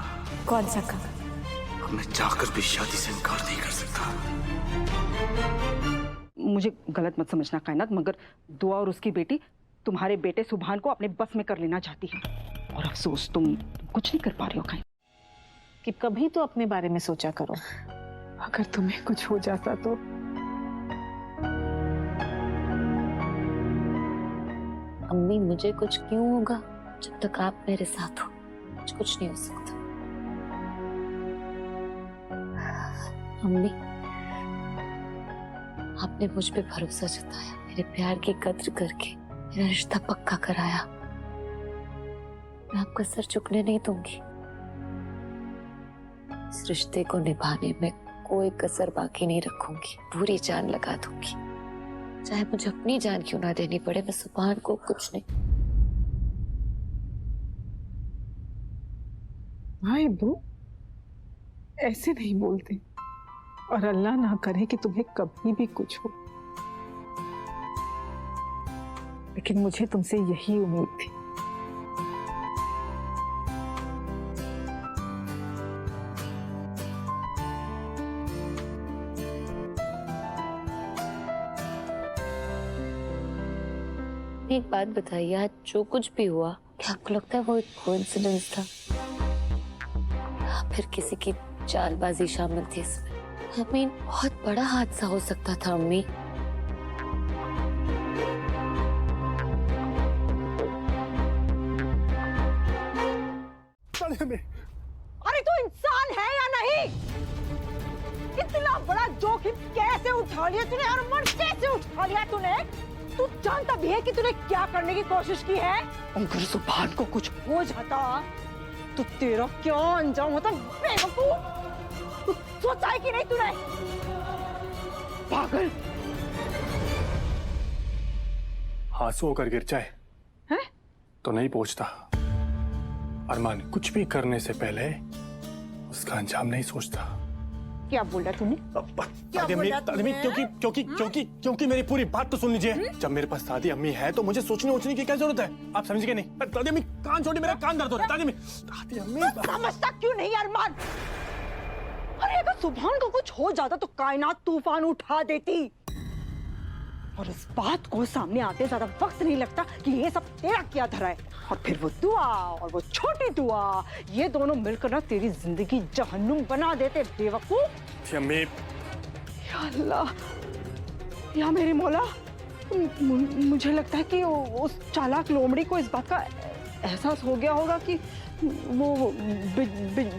Speaker 4: कौन सा काम?
Speaker 12: अब मैं चाहकर भी शादी से इनकार नहीं कर सकता।
Speaker 13: मुझे गलत मत समझना कायनात, मगर दुआ और उसकी बेटी तुम्हारे बेटे सुभान को अपने बस में कर लेना चाहती है और अफसोस तुम कुछ नहीं कर पा रही हो कायनात।
Speaker 3: कि कभी तो अपने बारे में सोचा करो, अगर तुम्हें कुछ हो जाता तो।
Speaker 2: अम्मी मुझे कुछ क्यों होगा जब तक आप मेरे साथ हो? कुछ नहीं हो सकता। अम्मी आपने मुझ पे भरोसा जताया, मेरे प्यार की कद्र करके मेरा रिश्ता पक्का कराया। मैं आपका सर झुकने नहीं दूंगी। इस रिश्ते को निभाने में कोई कसर बाकी नहीं रखूंगी, पूरी जान लगा दूंगी, चाहे मुझे अपनी जान क्यों ना देनी पड़े। मैं सुभान को कुछ नहीं।
Speaker 3: भाई अब्बू ऐसे नहीं बोलते, और अल्लाह ना करे कि तुम्हें कभी भी कुछ हो, लेकिन मुझे तुमसे यही उम्मीद थी।
Speaker 2: एक बात बताइए, आज जो कुछ भी हुआ, क्या आपको लगता है वो एक कोइंसिडेंस था या फिर किसी की चालबाजी शामिल थी इसमें? I mean, बहुत बड़ा हादसा हो सकता था अम्मी।
Speaker 13: अरे तू इंसान है या नहीं? इतना बड़ा जोखिम कैसे उठा लिया तूने? अरमान कैसे उठा लिया तूने? तू जानता भी है कि तूने क्या करने की कोशिश की है? अगर सुभान को कुछ हो जाता तो तेरा क्या अंजाम होता? बेवकूफ, तू सोचा है कि नहीं तूने? पागल।
Speaker 5: आंसू होकर गिर जाए
Speaker 13: है?
Speaker 5: तो नहीं पहुंचता। अरमान कुछ भी करने से पहले उसका अंजाम नहीं सोचता।
Speaker 13: क्या बोल रहा तूने?
Speaker 5: क्योंकि मेरी पूरी बात तो सुन लीजिए। जब मेरे पास दादी अम्मी है तो मुझे सोचने ओचने की क्या जरूरत है? आप समझ गए नहीं? दादी अम्मी कान छोड़ी, मेरा कान दर्द हो रहा है। दादी अम्मी
Speaker 13: समझता क्यों नहीं अरमान? अरे अगर सुभान को कुछ हो जाता तो कायनात तूफान उठा देती, और इस बात को सामने आते ज्यादा वक्त नहीं लगता कि ये सब तेरा क्या धरा है। और फिर वो दुआ और वो छोटी दुआ, ये दोनों मिलकर ना तेरी जिंदगी जहन्नुम बना देते। बेवकूफ। या अल्लाह, या मेरे मौला, मुझे लगता है कि उस चालाक लोमड़ी को इस बात का एहसास हो गया होगा कि वो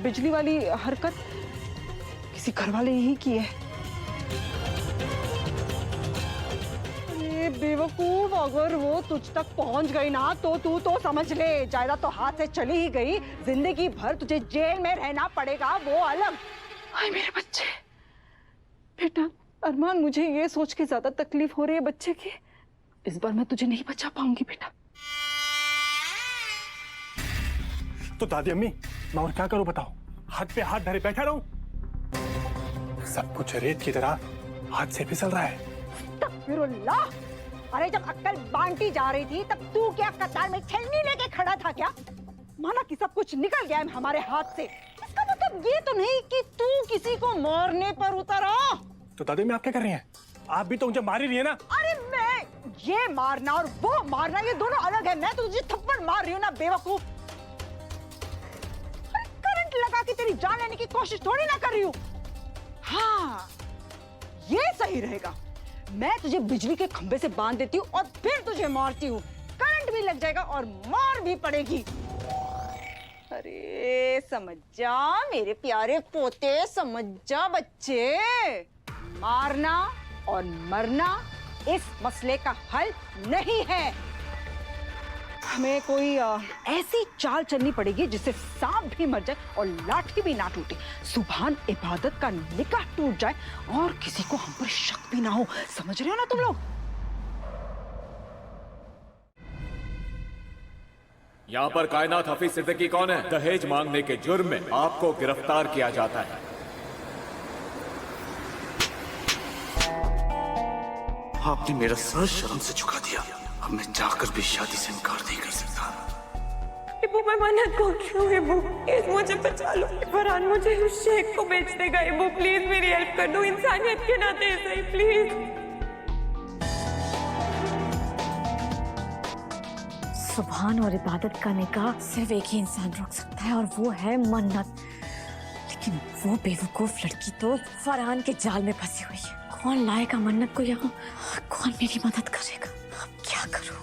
Speaker 13: बिजली वाली हरकत किसी घर वाले ने ही की है। बेवकूफ, अगर वो तुझ तक पहुंच गई ना तो तू तो समझ ले, जायदाद तो हाथ से चली ही गई, जिंदगी भर तुझे जेल में रहना पड़ेगा, वो अलग।
Speaker 3: हाय मेरे बच्चे, बेटा अरमान, मुझे ये सोच के ज्यादा तकलीफ हो रही है बच्चे की, इस बार मैं तुझे नहीं बचा पाऊंगी बेटा।
Speaker 5: तो दादी अम्मी मैं और क्या करूं बताओ? हाथ पे हाथ धरे बैठा रहूं? सब कुछ रेत की तरह हाथ से फिसल रहा है।
Speaker 13: तकबीरुल्लाह। अरे जब अक्ल बांटी जा रही थी तब तू क्या कतार में छलनी लेके खड़ा था क्या? माना कि सब कुछ निकल गया है हमारे हाथ से। इसका मतलब ये तो नहीं कि तू किसी को मारने पर उतरा।
Speaker 5: तो दादी मैं आप क्या कर रही हैं? आप भी तो मुझे मार ही रही है ना?
Speaker 13: अरे मैं ये मारना और वो मारना, ये दोनों अलग है। मैं तो तुझे थप्पड़ मार रही हूँ ना बेवकूफ। करंट लगा के तेरी जान लेने की कोशिश थोड़ी ना कर रही हूँ। हाँ, ये सही रहेगा। मैं तुझे बिजली के खंभे से बांध देती हूँ और फिर तुझे मारती हूँ। करंट भी लग जाएगा और मार भी पड़ेगी। अरे समझ जा मेरे प्यारे पोते, समझ जा बच्चे। मारना और मरना इस मसले का हल नहीं है। हमें कोई ऐसी चाल चलनी पड़ेगी जिससे सांप भी मर जाए और लाठी भी ना टूटे। सुभान इबादत का निकाह टूट जाए और किसी को हम पर शक भी ना हो। समझ रहे हो ना तुम लोग?
Speaker 1: यहाँ पर कायनात हफीज सिद्दीकी कौन है? दहेज मांगने के जुर्म में आपको गिरफ्तार किया जाता है।
Speaker 12: आपने मेरा सर शर्म से झुका दिया। अब मैं जाकर भी शादी से इनकार नहीं कर सकता।
Speaker 9: इबू मैं मन्नत को क्यों? इबू प्लीज मुझे बचा लो। फरहान मुझे उस शेख को बेच देगा। इबू प्लीज मेरी हेल्प कर दो, इंसानियत के नाते सही प्लीज।
Speaker 4: सुभान और इबादत का निकाह सिर्फ एक ही इंसान रोक सकता है और वो है मन्नत। लेकिन वो बेवकूफ लड़की तो फरहान के जाल में फंसी हुई है। कौन लाएगा मन्नत को यहाँ? कौन मेरी मदद करेगा? अब क्या करूं?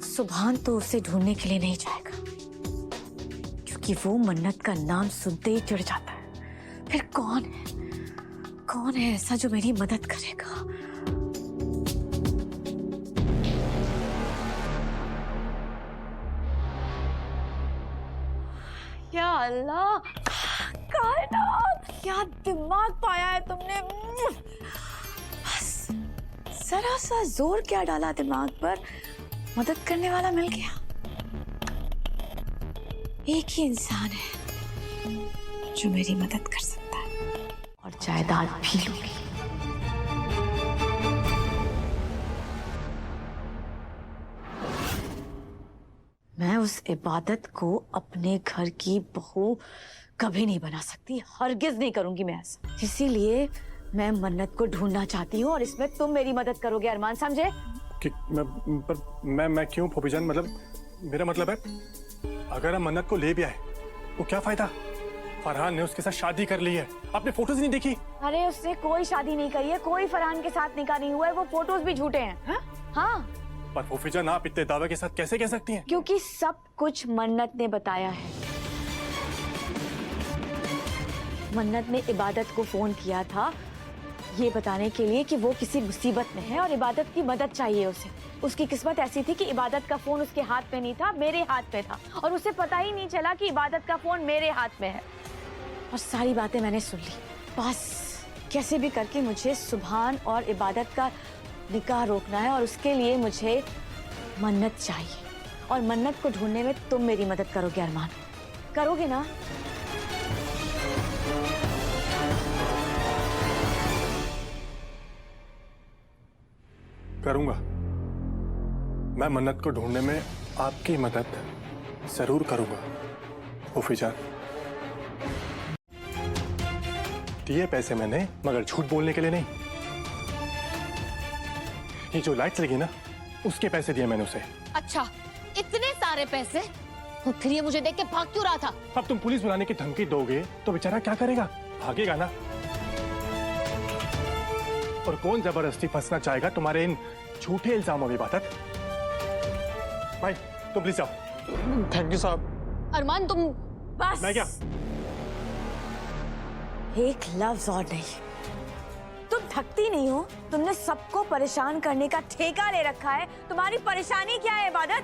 Speaker 4: सुभान तो उसे ढूंढने के लिए नहीं जाएगा क्योंकि वो मन्नत का नाम सुनते ही चिढ़ जाता है। फिर कौन है ऐसा जो मेरी मदद करेगा?
Speaker 9: या अल्लाह,
Speaker 4: कायनात, क्या दिमाग पाया है तुमने। बस जरा सा जोर क्या डाला दिमाग पर, मदद करने वाला मिल गया। एक ही इंसान है जो मेरी मदद कर सकता है और जायदाद भी लूंगी। मैं उस इबादत को अपने घर की बहू कभी नहीं बना सकती, हरगिज नहीं करूंगी मैं ऐसा। इसीलिए मैं मन्नत को ढूंढना चाहती हूँ और इसमें तुम मेरी मदद करोगे अरमान, समझे?
Speaker 5: कि मैं क्यों फूफीजान? मतलब मेरा मतलब है अगर हम मन्नत को ले भी आए तो क्या फायदा? फरहान ने उसके साथ शादी कर ली है। आपने फोटोज नहीं देखी?
Speaker 4: अरे उसने कोई शादी नहीं करी है, कोई फरहान के साथ निकाह नहीं हुआ है, वो फोटोज भी झूठे हैं। हाँ,
Speaker 5: पर फूफीजान आप इतने दावे के साथ कैसे कह सकती हैं?
Speaker 4: क्योंकि सब कुछ मन्नत ने बताया है। मन्नत ने इबादत को फोन किया था ये बताने के लिए कि वो किसी मुसीबत में है और इबादत की मदद चाहिए उसे। उसकी किस्मत ऐसी थी कि इबादत का फोन उसके हाथ में नहीं था, मेरे हाथ में था, और उसे पता ही नहीं चला कि इबादत का फोन मेरे हाथ में है। और सारी बातें मैंने सुन ली। बस कैसे भी करके मुझे सुभान और इबादत का निकाह रोकना है और उसके लिए मुझे मन्नत चाहिए। और मन्नत को ढूंढने में तुम मेरी मदद करोगे अरमान, करोगे ना?
Speaker 5: करूंगा। मैं मन्नत को ढूंढने में आपकी मदद जरूर करूंगा फूफीजान। दिए पैसे मैंने, मगर झूठ बोलने के लिए नहीं। ये जो लाइट्स लगी ना, उसके पैसे दिए मैंने उसे।
Speaker 7: अच्छा, इतने सारे पैसे? तो फिर ये मुझे देख के भाग क्यों रहा था?
Speaker 5: अब तुम पुलिस बुलाने की धमकी दोगे तो बेचारा क्या करेगा? भागेगा ना। और कौन जबरदस्ती फंसना चाहेगा तुम्हारे इन झूठे इल्जामों में? इबादत भाई तुम प्लीज जाओ।
Speaker 12: थैंक यू साहब।
Speaker 7: अरमान तुम
Speaker 4: बस।
Speaker 5: मैं क्या?
Speaker 4: एक लफ्ज और नहीं। तुम थकती नहीं हो? तुमने सबको परेशान करने का ठेका ले रखा है। तुम्हारी परेशानी क्या है इबादत?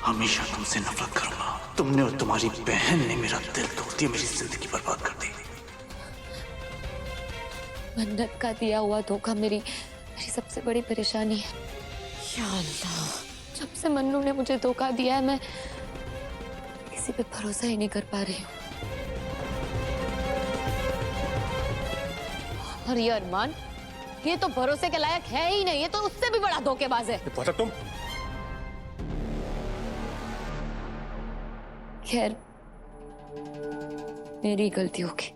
Speaker 12: हमेशा तुमसे नफरत करूंगा। तुमने और तुम्हारी बहन ने मेरा दिल तोड़ दिया, मेरी जिंदगी बर्बाद कर दी।
Speaker 2: मन्नत का दिया हुआ धोखा मेरी सबसे बड़ी परेशानी है।
Speaker 4: या अल्लाह,
Speaker 2: जब से मन्नू ने मुझे धोखा दिया है मैं किसी पे भरोसा ही नहीं कर पा रही हूँ। और ये अरमान, ये तो भरोसे के लायक है ही नहीं, ये तो उससे भी बड़ा धोखेबाज है।
Speaker 5: तुम
Speaker 2: खैर
Speaker 9: मेरी गलती होगी।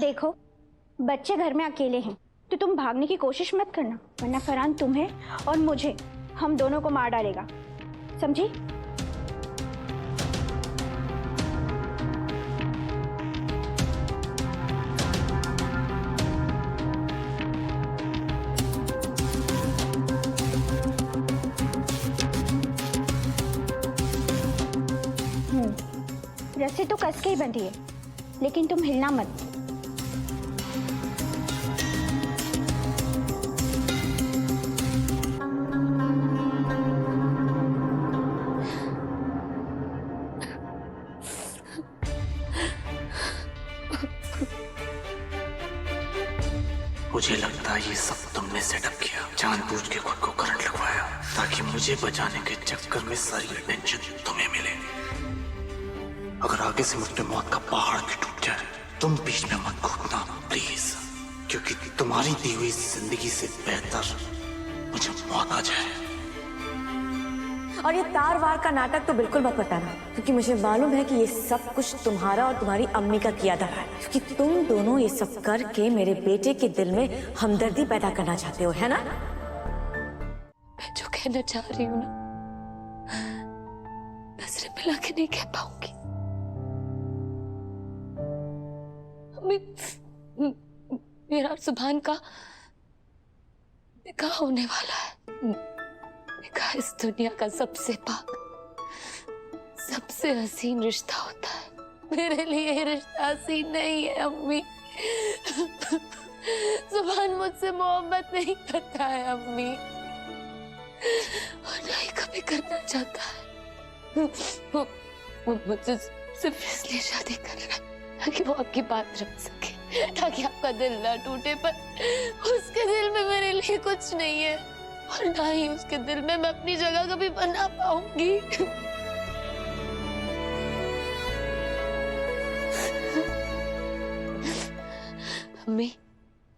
Speaker 10: देखो, बच्चे घर में अकेले हैं तो तुम भागने की कोशिश मत करना, वरना फरहान तुम्हें और मुझे, हम दोनों को मार डालेगा, समझी? रस्सी तो कस के ही बंधी है, लेकिन तुम हिलना मत।
Speaker 1: मुझे लगता है ये सब तुमने सेटअप किया, जानबूझ के खुद को करंट लगवाया ताकि मुझे बचाने के चक्कर में सारी अटेंशन तुम्हें मिले। अगर आगे से मुझ पे मौत का पहाड़ भी टूट जाए, तुम बीच में मत कूदना प्लीज, क्योंकि तुम्हारी दी हुई जिंदगी से बेहतर मुझे मौत आ जाए।
Speaker 4: और ये तार वार का नाटक तो बिल्कुल मत बताना, क्योंकि मुझे मालूम है कि ये सब कुछ तुम्हारा और तुम्हारी अम्मी का किया धरा है, क्योंकि तुम दोनों ये सब करके मेरे बेटे के दिल में हमदर्दी पैदा करना चाहते हो, है ना?
Speaker 9: मैं जो कहना चाह रही हूँ ना, नजरें मिला के नहीं कह पाऊंगी। मेरा और सुभान का निकाह होने वाला है। निकाह इस दुनिया का सबसे पाक, सबसे हसीन रिश्ता होता है। मेरे लिए ये रिश्ता हसीन नहीं है अम्मी। सुभान मुझसे मोहब्बत नहीं करता है अम्मी, और ना ही कभी करना चाहता है। वो मुझसे सिर्फ इसलिए शादी कर रहा है ताकि वो आपकी बात रख सके, ताकि आपका दिल ना टूटे, पर उसके दिल में मेरे लिए कुछ नहीं है, और ना ही उसके दिल में मैं अपनी जगह कभी बना पाऊंगी।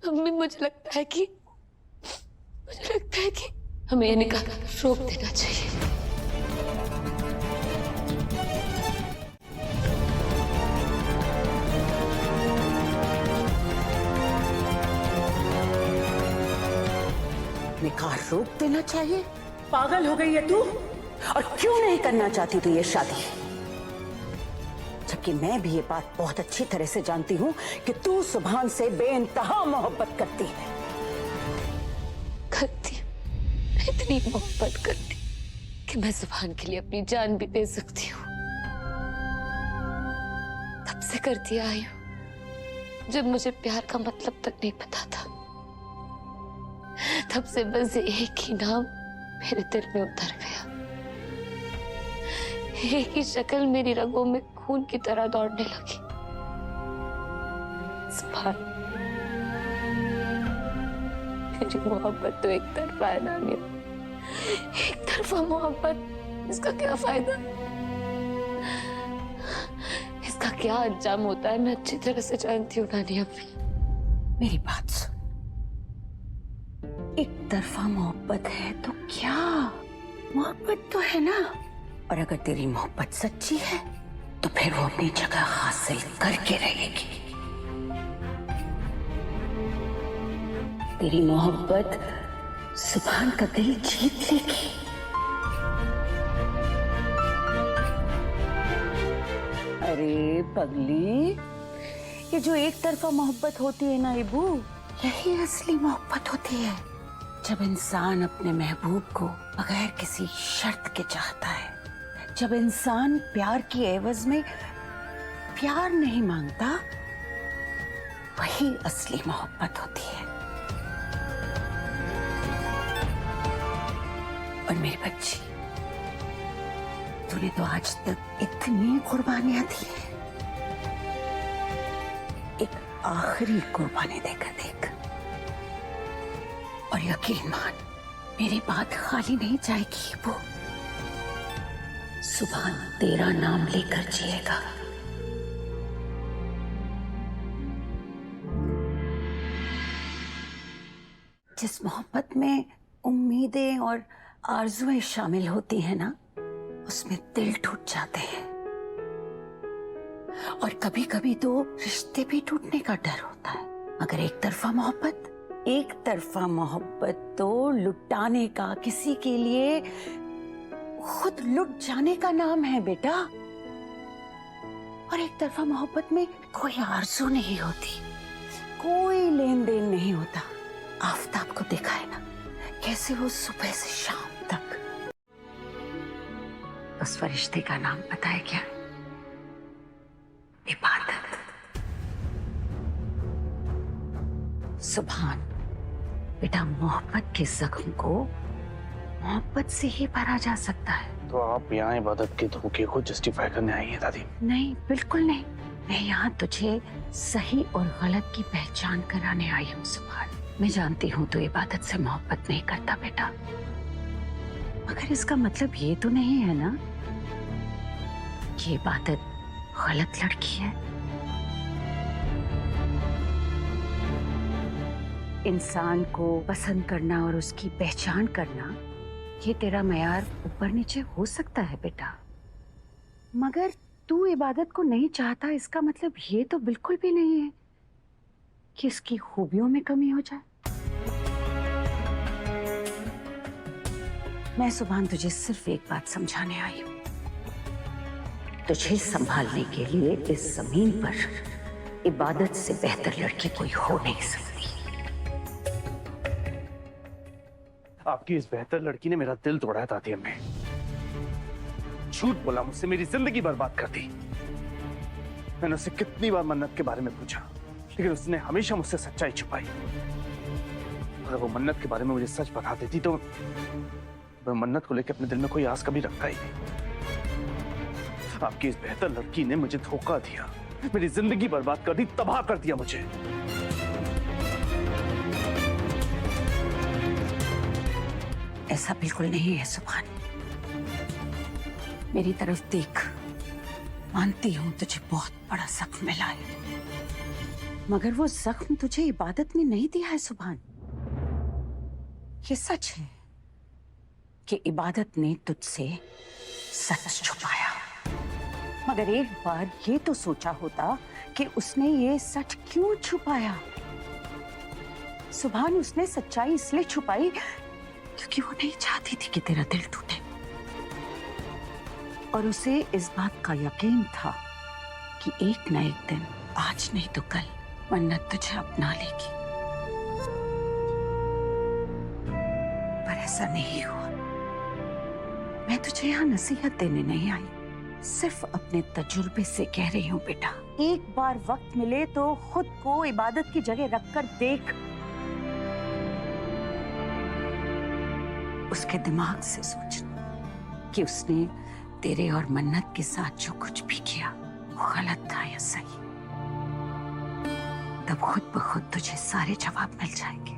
Speaker 9: अम्मी मुझे लगता है कि हमें ये निकाह रोक देना चाहिए।
Speaker 8: निकाह रोक देना चाहिए? पागल हो गई है तू? और क्यों नहीं करना चाहती तू ये शादी? जबकि मैं भी ये बात बहुत अच्छी तरह से जानती हूँ कि तू सुभान से बेइंतहा मोहब्बत करती है।
Speaker 9: इतनी मोहब्बत करती कि मैं सुभान के लिए अपनी जान भी दे सकती हूँ। तब से करती आई हूँ जब मुझे प्यार का मतलब तक नहीं पता था। तब से बस एक ही नाम मेरे दिल में उतर गया, एक ही शक्ल मेरी रगों में खून की तरह दौड़ने लगी। सुभान, मेरी मोहब्बत तो एक तरफा है ना मेरा, एक तरफा मोहब्बत, इसका क्या फायदा, इसका क्या अंजाम होता है मैं अच्छी तरह से जानती हूँ नानी अम्मी।
Speaker 8: मेरी बात सुन, एक तरफा मोहब्बत है तो क्या, मोहब्बत तो है ना। और अगर तेरी मोहब्बत सच्ची है तो फिर वो अपनी जगह हासिल करके रहेगी। तेरी मोहब्बत सुभान का दिल जीत लेगी। अरे पगली, ये जो एक तरफा मोहब्बत होती है ना इबू, यही असली मोहब्बत होती है। जब इंसान अपने महबूब को बगैर किसी शर्त के चाहता है, जब इंसान प्यार की एवज में प्यार नहीं मांगता, वही असली मोहब्बत होती है। और मेरी बच्ची, तूने तो आज तक इतनी कुर्बानियां दी है, एक आखिरी कुर्बानी देकर देख, और यकीन मान, मेरी बात खाली नहीं जाएगी। वो सुभान तेरा नाम लेकर जिएगा। जिस मोहब्बत में उम्मीदें और आरजुएं शामिल होती हैं ना, उसमें दिल टूट जाते हैं, और कभी कभी तो रिश्ते भी टूटने का डर होता है। मगर एक तरफा मोहब्बत तो लुटाने का, किसी के लिए खुद लुट जाने का नाम है बेटा। और एक तरफा मोहब्बत में कोई आरज़ू नहीं होती, कोई लेन देन नहीं होता। आफताब को देखा है ना, कैसे वो सुबह से शाम तक। उस फरिश्ते का नाम पता है क्या? इबादत। सुभान बेटा, मोहब्बत के जख्म को मोहब्बत से ही भरा जा सकता है।
Speaker 12: तो आप यहाँ इबादत के धोखे को जस्टिफाई करने आई हैं दादी?
Speaker 8: नहीं, बिल्कुल नहीं। मैं यहाँ तुझे सही और गलत की पहचान कराने आई हूँ सुभान। मैं जानती हूँ तू इबादत से मोहब्बत नहीं करता बेटा, मगर इसका मतलब ये तो नहीं है ना कि इबादत गलत लड़की है। इंसान को पसंद करना और उसकी पहचान करना, ये तेरा मयार ऊपर नीचे हो सकता है बेटा, मगर तू इबादत को नहीं चाहता, इसका मतलब ये तो बिल्कुल भी नहीं है कि इसकी खूबियों में कमी हो जाए। मैं सुभान तुझे सिर्फ एक बात समझाने आई हूं। तुझे संभालने के लिए इस जमीन पर इबादत से बेहतर लड़की कोई हो नहीं सकती।
Speaker 12: आपकी इस बेहतर लड़की ने मेरा दिल तोड़ा है दादी अम्मी। झूठ बोला मुझसे, मेरी जिंदगी बर्बाद कर दी। मैंने उससे कितनी बार मन्नत के बारे में पूछा, लेकिन उसने हमेशा मुझसे सच्चाई छुपाई। अगर वो मन्नत के बारे में मुझे सच बता देती तो मैं मन्नत को लेकर अपने दिल में कोई आस कभी रखता ही नहीं। आपकी इस बेहतर लड़की ने मुझे धोखा दिया, मेरी जिंदगी बर्बाद कर दी, तबाह कर दिया मुझे।
Speaker 8: ऐसा बिल्कुल नहीं है सुभान, मेरी तरफ देख। मानती हूं तुझे बहुत बड़ा जख्म मिला है, मगर वो जख्म तुझे इबादत ने नहीं दिया है सुभान। ये सच है कि इबादत ने तुझसे सच छुपाया, मगर एक बार ये तो सोचा होता कि उसने ये सच क्यों छुपाया। सुभान, उसने सच्चाई इसलिए छुपाई क्योंकि वो नहीं चाहती थी कि तेरा दिल टूटे, और उसे इस बात का यकीन था कि एक न एक दिन, आज नहीं तो कल, मन्नत तुझे अपना लेगी। पर ऐसा नहीं हुआ। मैं तुझे यहाँ नसीहत देने नहीं आई, सिर्फ अपने तजुर्बे से कह रही हूँ बेटा। एक बार वक्त मिले तो खुद को इबादत की जगह रखकर देख। उसके दिमाग से सोचना कि उसने तेरे और मन्नत के साथ जो कुछ भी किया वो गलत था या सही। तब खुद ब खुद तुझे सारे जवाब मिल जाएंगे।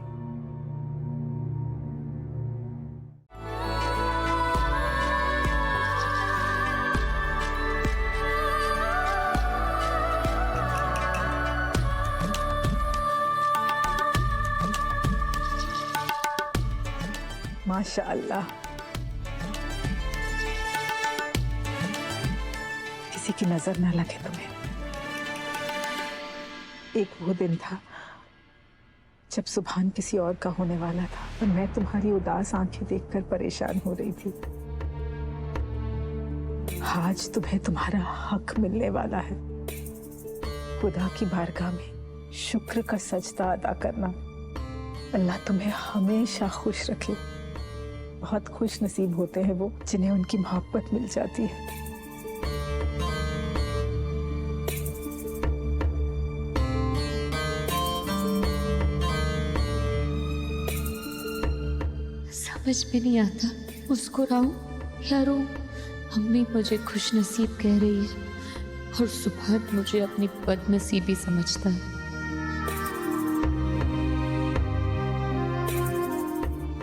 Speaker 3: माशाअल्लाह, किसी की नजर न लगे तुम्हें। एक वो दिन था जब सुभान किसी और का होने वाला था, और मैं तुम्हारी उदास आंखें देखकर परेशान हो रही थी। आज तुम्हें तुम्हारा हक मिलने वाला है। खुदा की बारगाह में शुक्र का सजदा अदा करना। अल्लाह तुम्हें हमेशा खुश रखे। बहुत खुश नसीब होते हैं वो जिन्हें उनकी मोहब्बत मिल जाती है।
Speaker 2: समझ में नहीं आता मुस्कुराऊं या रो। अम्मी मुझे खुश नसीब कह रही है और सुभान मुझे अपनी बदनसीबी समझता है।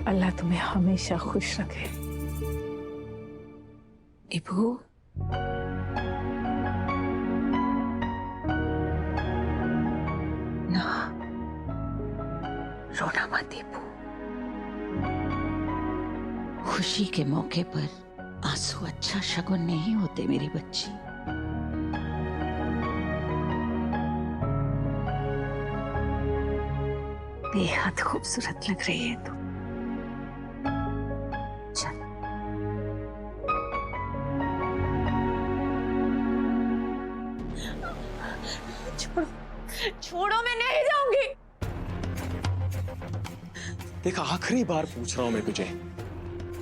Speaker 3: अल्लाह तुम्हें हमेशा खुश रखे।
Speaker 8: इबू, ना रोना मत इबू। खुशी के मौके पर
Speaker 7: आंसू अच्छा शगुन नहीं होते मेरी बच्ची। बेहद खूबसूरत लग रही है तू। चल
Speaker 9: छोड़ो, छोड़ो, मैं नहीं जाऊंगी।
Speaker 1: देख आखिरी बार पूछ रहा हूं मैं तुझे,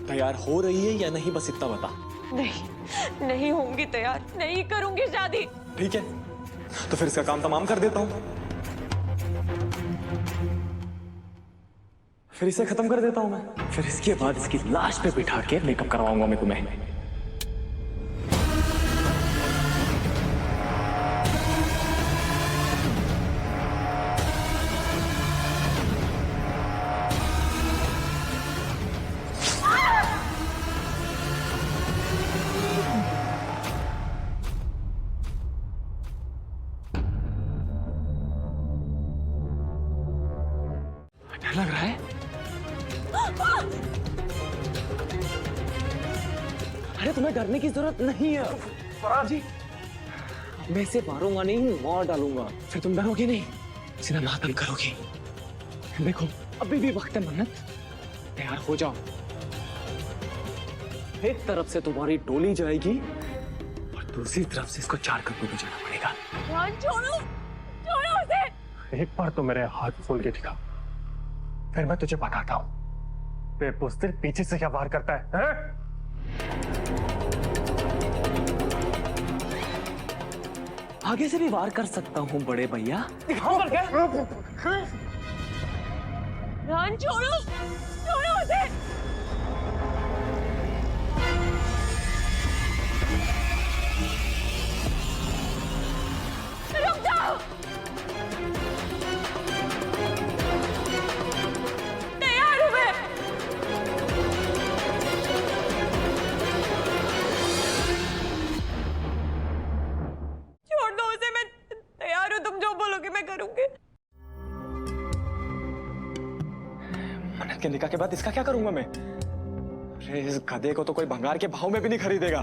Speaker 1: तैयार हो रही है या नहीं, बस इतना बता।
Speaker 9: नहीं, नहीं होंगी तैयार, नहीं करूंगी शादी।
Speaker 1: ठीक है, तो फिर इसका काम तमाम कर देता हूं, फिर इसे खत्म कर देता हूं मैं। फिर इसके बाद इसकी लाश पे बिठा के मेकअप करवाऊंगा मैं तुम्हें। डर लग रहा है? अरे तुम्हें डरने की जरूरत नहीं है फरहान जी। मैं इसे मारूंगा नहीं, मार डालूंगा, फिर तुम डरोगे नहीं, सीधा मातम करोगी। देखो अभी भी वक्त है मन्नत, तैयार हो जाओ। एक तरफ से तुम्हारी डोली जाएगी और दूसरी तरफ से इसको 4 कदमों पे जाना पड़ेगा।
Speaker 9: छोड़ो, छोड़ो उसे।
Speaker 5: एक बार तो मेरे हाथ खोल के दिखा, फिर मैं तुझे बताता हूँ बेबुज़दिल पीछे से क्या वार करता है?
Speaker 1: आगे से भी वार कर सकता हूँ बड़े भैया।
Speaker 9: रान छोड़ो, छोड़ो उसे। रुक जाओ। तैयार हूँ मैं। छोड़ दो उसे, मैं तैयार हूँ, तुम जो बोलोगे मैं करूंगी।
Speaker 1: मन्नत के निकाह के बाद इसका क्या करूंगा मैं? अरे इस गधे को तो कोई भंगार के भाव में भी नहीं खरीदेगा।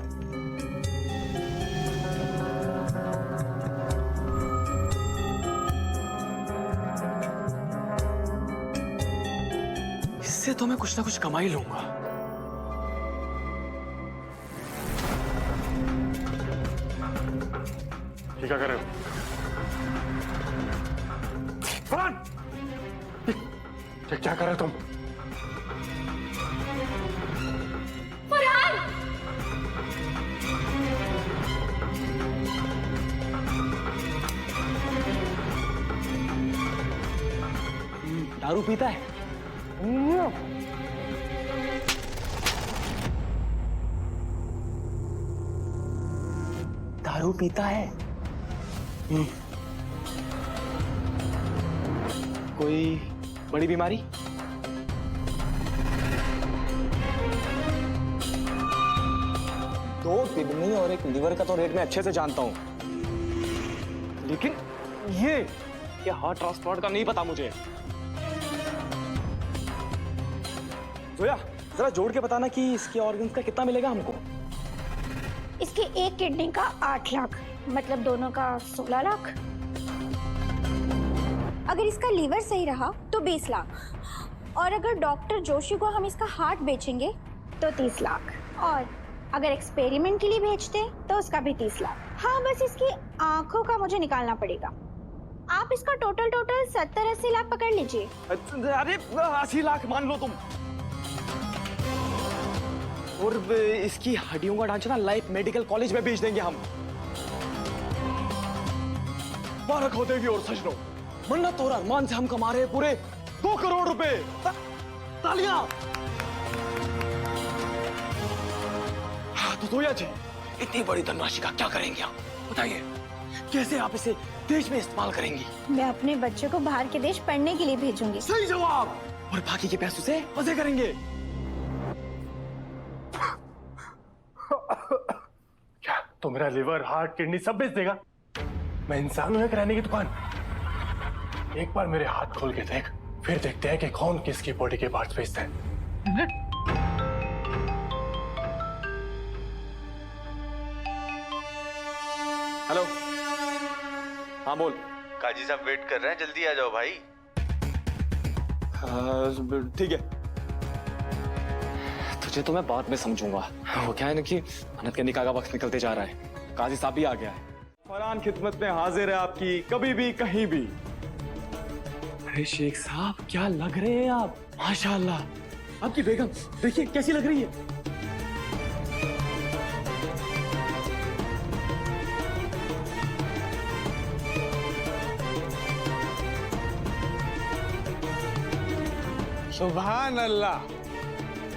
Speaker 1: इससे तो मैं कुछ ना कुछ कमा ही लूंगा।
Speaker 5: ये क्या कर रहे हो? फरहान! ये क्या कर रहे हो तुम?
Speaker 9: फरहान!
Speaker 1: दारू पीता है? दारू पीता है? कोई बड़ी बीमारी? दो किडनी और एक लिवर का तो रेट मैं अच्छे से जानता हूं, लेकिन ये हार्ट ट्रांसप्लांट का नहीं पता मुझे। जोया जरा जोड़ के बताना कि इसके ऑर्गन्स का कितना मिलेगा हमको।
Speaker 10: इसकी एक किडनी का 8 लाख, मतलब दोनों का 16 लाख। अगर इसका लीवर सही रहा तो 20 लाख, और अगर डॉक्टर जोशी को हम इसका हार्ट बेचेंगे तो 30 लाख, और अगर एक्सपेरिमेंट के लिए भेजते हैं तो उसका भी 30 लाख। हाँ, बस इसकी आंखों का मुझे निकालना पड़ेगा। आप इसका टोटल 70-80 लाख पकड़ लीजिए।
Speaker 1: अरे 80 लाख मान लो तुम। और इसकी हड्डियों का ढांचा ना लाइफ मेडिकल कॉलेज में भेज देंगे हम। मुबारक हो देवी और सजनों, मन्नत और अरमान से हम कमा रहे पूरे 2 करोड़ रुपए। तालियां। हाँ तो जोया जी, इतनी बड़ी धनराशि का क्या करेंगे आप? बताइए, कैसे आप इसे देश में इस्तेमाल करेंगी?
Speaker 10: मैं अपने बच्चे को बाहर के देश पढ़ने के लिए भेजूंगी।
Speaker 1: सही जवाब। और बाकी के पैसों से मजे करेंगे।
Speaker 5: क्या तो मेरा लिवर, हार्ट, किडनी सब बेच देगा? मैं इंसान हूं या किराने की दुकान? एक बार मेरे हाथ खोल के देख, फिर देखते हैं कि कौन किसकी बॉडी के पार्ट्स बेचता है।
Speaker 1: हेलो, हाँ बोल।
Speaker 12: काजी साहब वेट कर रहे हैं, जल्दी आ जाओ भाई।
Speaker 1: ठीक है, तुझे तो मैं बाद में समझूंगा। वो क्या है ना कि मन्नत के निकाह का वक्त निकलते जा रहा है, काजी साहब भी आ गया है। फरहान खिदमत में हाजिर है आपकी, कभी भी कहीं भी। अरे शेख साहब क्या लग रहे हैं आप, माशाल्लाह। आपकी बेगम देखिए कैसी लग रही है।
Speaker 14: सुभान अल्लाह,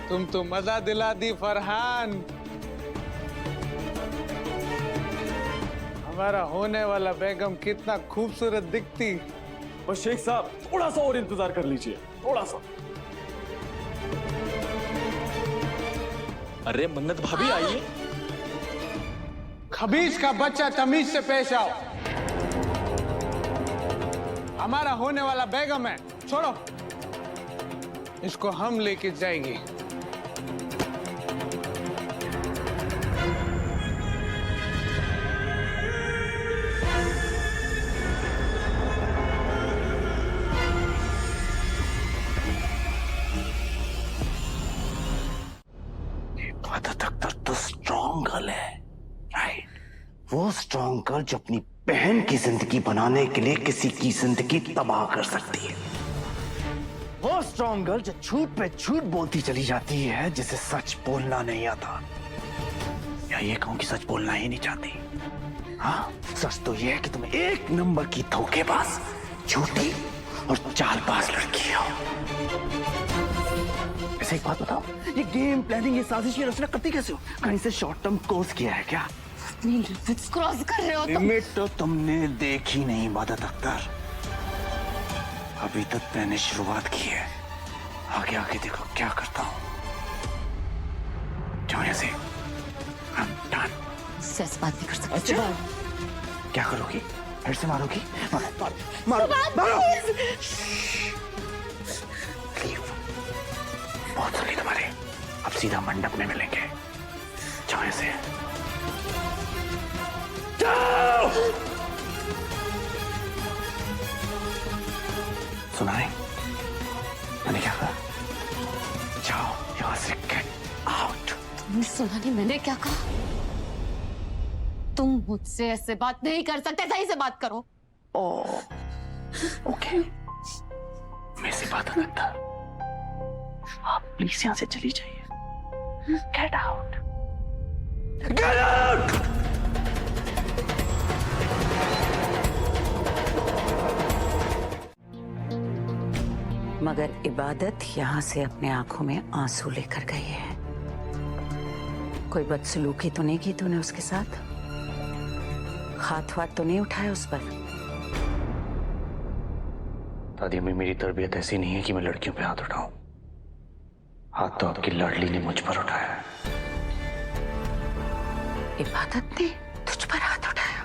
Speaker 14: तुम तो मजा दिला दी फरहान। हमारा होने वाला बेगम कितना खूबसूरत दिखती।
Speaker 1: और शेख साहब थोड़ा सा और इंतजार कर लीजिए, थोड़ा सा। अरे मन्नत भाभी आइए।
Speaker 14: खबीज का बच्चा, तमीज से पेश आओ। हमारा होने वाला बेगम है, छोड़ो इसको, हम लेके जाएंगे।
Speaker 6: इबादत अख्तर तो स्ट्रॉन्ग गर्ल है, राइट? वो स्ट्रॉन्ग गर्ल जो अपनी बहन की जिंदगी बनाने के लिए किसी की जिंदगी तबाह कर सकती है। वो स्ट्रॉन्ग गर्ल जो झूठ पे झूठ बोलती चली जाती है, जिसे सच बोलना नहीं आता, या ये कहूं कि सच बोलना ही नहीं चाहती। हाँ, सच तो ये है कि तुम एक नंबर की धोखेबाज, झूठी और चालबाज लड़की हो। ऐसे एक बात बताओ, ये गेम प्लानिंग, ये साजिश, ये रचना करती कैसे हो? कहीं से शॉर्ट टर्म कोर्स किया है क्या?
Speaker 9: क्रॉस कर रहे हो तुम।
Speaker 6: लिमिट तो तुमने देखी नहीं इबादत अख्तर, अभी तक मैंने शुरुआत की है, आगे आगे देखो क्या करता हूँ। जाओ यहाँ से, I'm done।
Speaker 9: मुझसे ऐसी बात नहीं कर सकते।
Speaker 6: अच्छा, क्या करोगी? फिर से मारोगी? मारो, मारो। लीव, बहुत सुनी तुम्हारे, अब सीधा मंडप में मिलेंगे। जाओ यहाँ से, जाओ। सुना नहीं मैंने क्या कहा? जाओ यहाँ से, गेट आउट।
Speaker 9: तुमने सुना नहीं मैंने क्या कहा? तुम मुझसे ऐसे बात नहीं कर सकते, सही से बात करो।
Speaker 6: ओके, मेरे से बात नहीं करता, आप प्लीज यहाँ से चली जाइए। Get out, get out.
Speaker 8: मगर इबादत यहाँ से अपने आंखों में आंसू लेकर गई है। कोई बदसलूकी तो नहीं की तूने उसके साथ? हाथ वाथ तो नहीं उठाया उस पर?
Speaker 6: दादी अम्मी, मेरी तरबियत ऐसी नहीं है कि मैं लड़कियों पे हाथ उठाऊं। हाथ तो आपकी लाडली ने मुझ पर उठाया है।
Speaker 8: इबादत ने तुझ पर हाथ उठाया?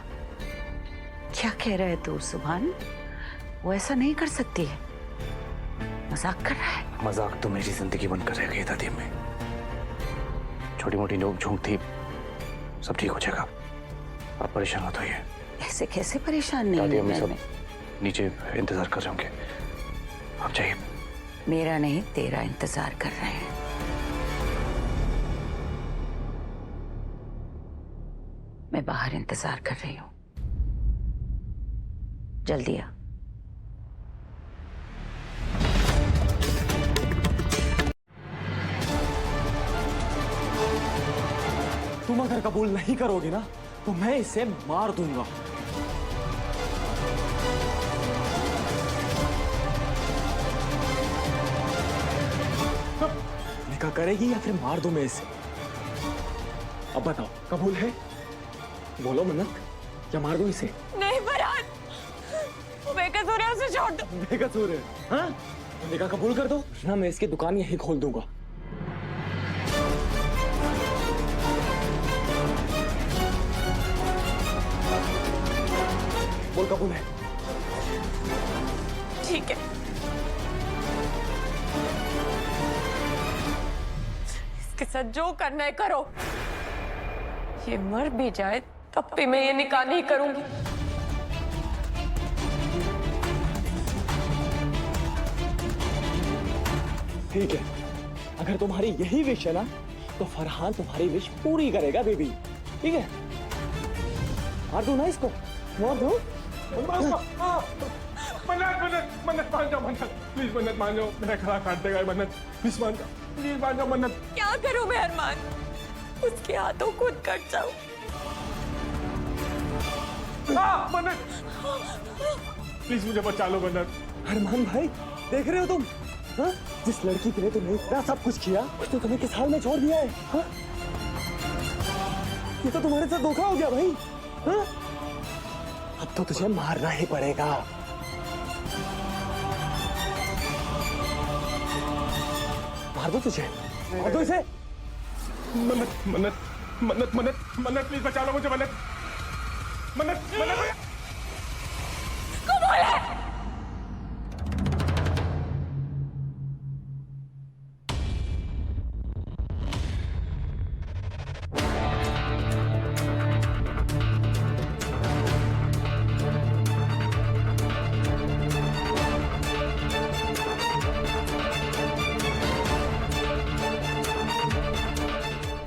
Speaker 8: क्या कह रहा है तू सुभान? वो ऐसा नहीं कर सकती है, मजाक कर रहा है।
Speaker 6: मजाक तो मेरी जिंदगी बनकर रह गई दादी अम्मी। छोटी मोटी नोक झोंक थी, सब ठीक हो जाएगा, आप परेशान मत होइए।
Speaker 8: ऐसे कैसे परेशान नहीं
Speaker 6: दादी अम्मी
Speaker 8: है?
Speaker 6: सब नीचे इंतजार कर रहे होंगे, आप जाइए।
Speaker 8: मेरा नहीं तेरा इंतजार कर रहे हैं। मैं बाहर इंतजार कर रही हूँ, जल्दी आ।
Speaker 1: तुम अगर कबूल नहीं करोगे ना तो मैं इसे मार दूंगा। निकाह करेगी या फिर मार दूं मैं इसे? अब बताओ, कबूल है? बोलो मन्नत, या मार दूं इसे?
Speaker 9: नहीं फरहान, वो बेकसूर है, उसे छोड़ दो।
Speaker 1: बेकसूर है? हाँ? निकाह कबूल कर दो ना, मैं इसकी दुकान यहीं खोल दूंगा। बोल कबूल है?
Speaker 9: ठीक है, इसके साथ जो करना है करो। ये मर भी जाए तब भी मैं ये निकाह नहीं करूंगी।
Speaker 1: ठीक है, अगर तुम्हारी यही विश है ना तो फरहान तुम्हारी विश पूरी करेगा बेबी। ठीक है, मार दो ना इसको, मार दो।
Speaker 5: मन्नत मान जाओ, मन्नत प्लीज, मन्नत मान जाओ, मेरा गला काट देगा मन्नत, प्लीज मान जाओ, प्लीज मान जाओ मन्नत।
Speaker 9: क्या करूं मैं अरमान, उसके हाथों खुद कट जाऊं।
Speaker 5: मन्नत प्लीज मुझे बचा लो मन्नत।
Speaker 1: अरमान भाई, देख रहे हो तुम? हाँ? जिस लड़की के लिए तुमने इतना सब कुछ किया उसने तुम्हें किस हाल में छोड़ दिया है। हाँ? ये तो तुम्हारे साथ धोखा हो गया भाई। हाँ? अब तो तुझे मारना ही पड़ेगा। मार दो तुझे, मार दो इसे।
Speaker 5: मन्नत मन्नत मन्नत मन्नत मन्नत प्लीज बचा लो मुझे मन्नत, मन्नत मन्नत।
Speaker 9: कमाल है।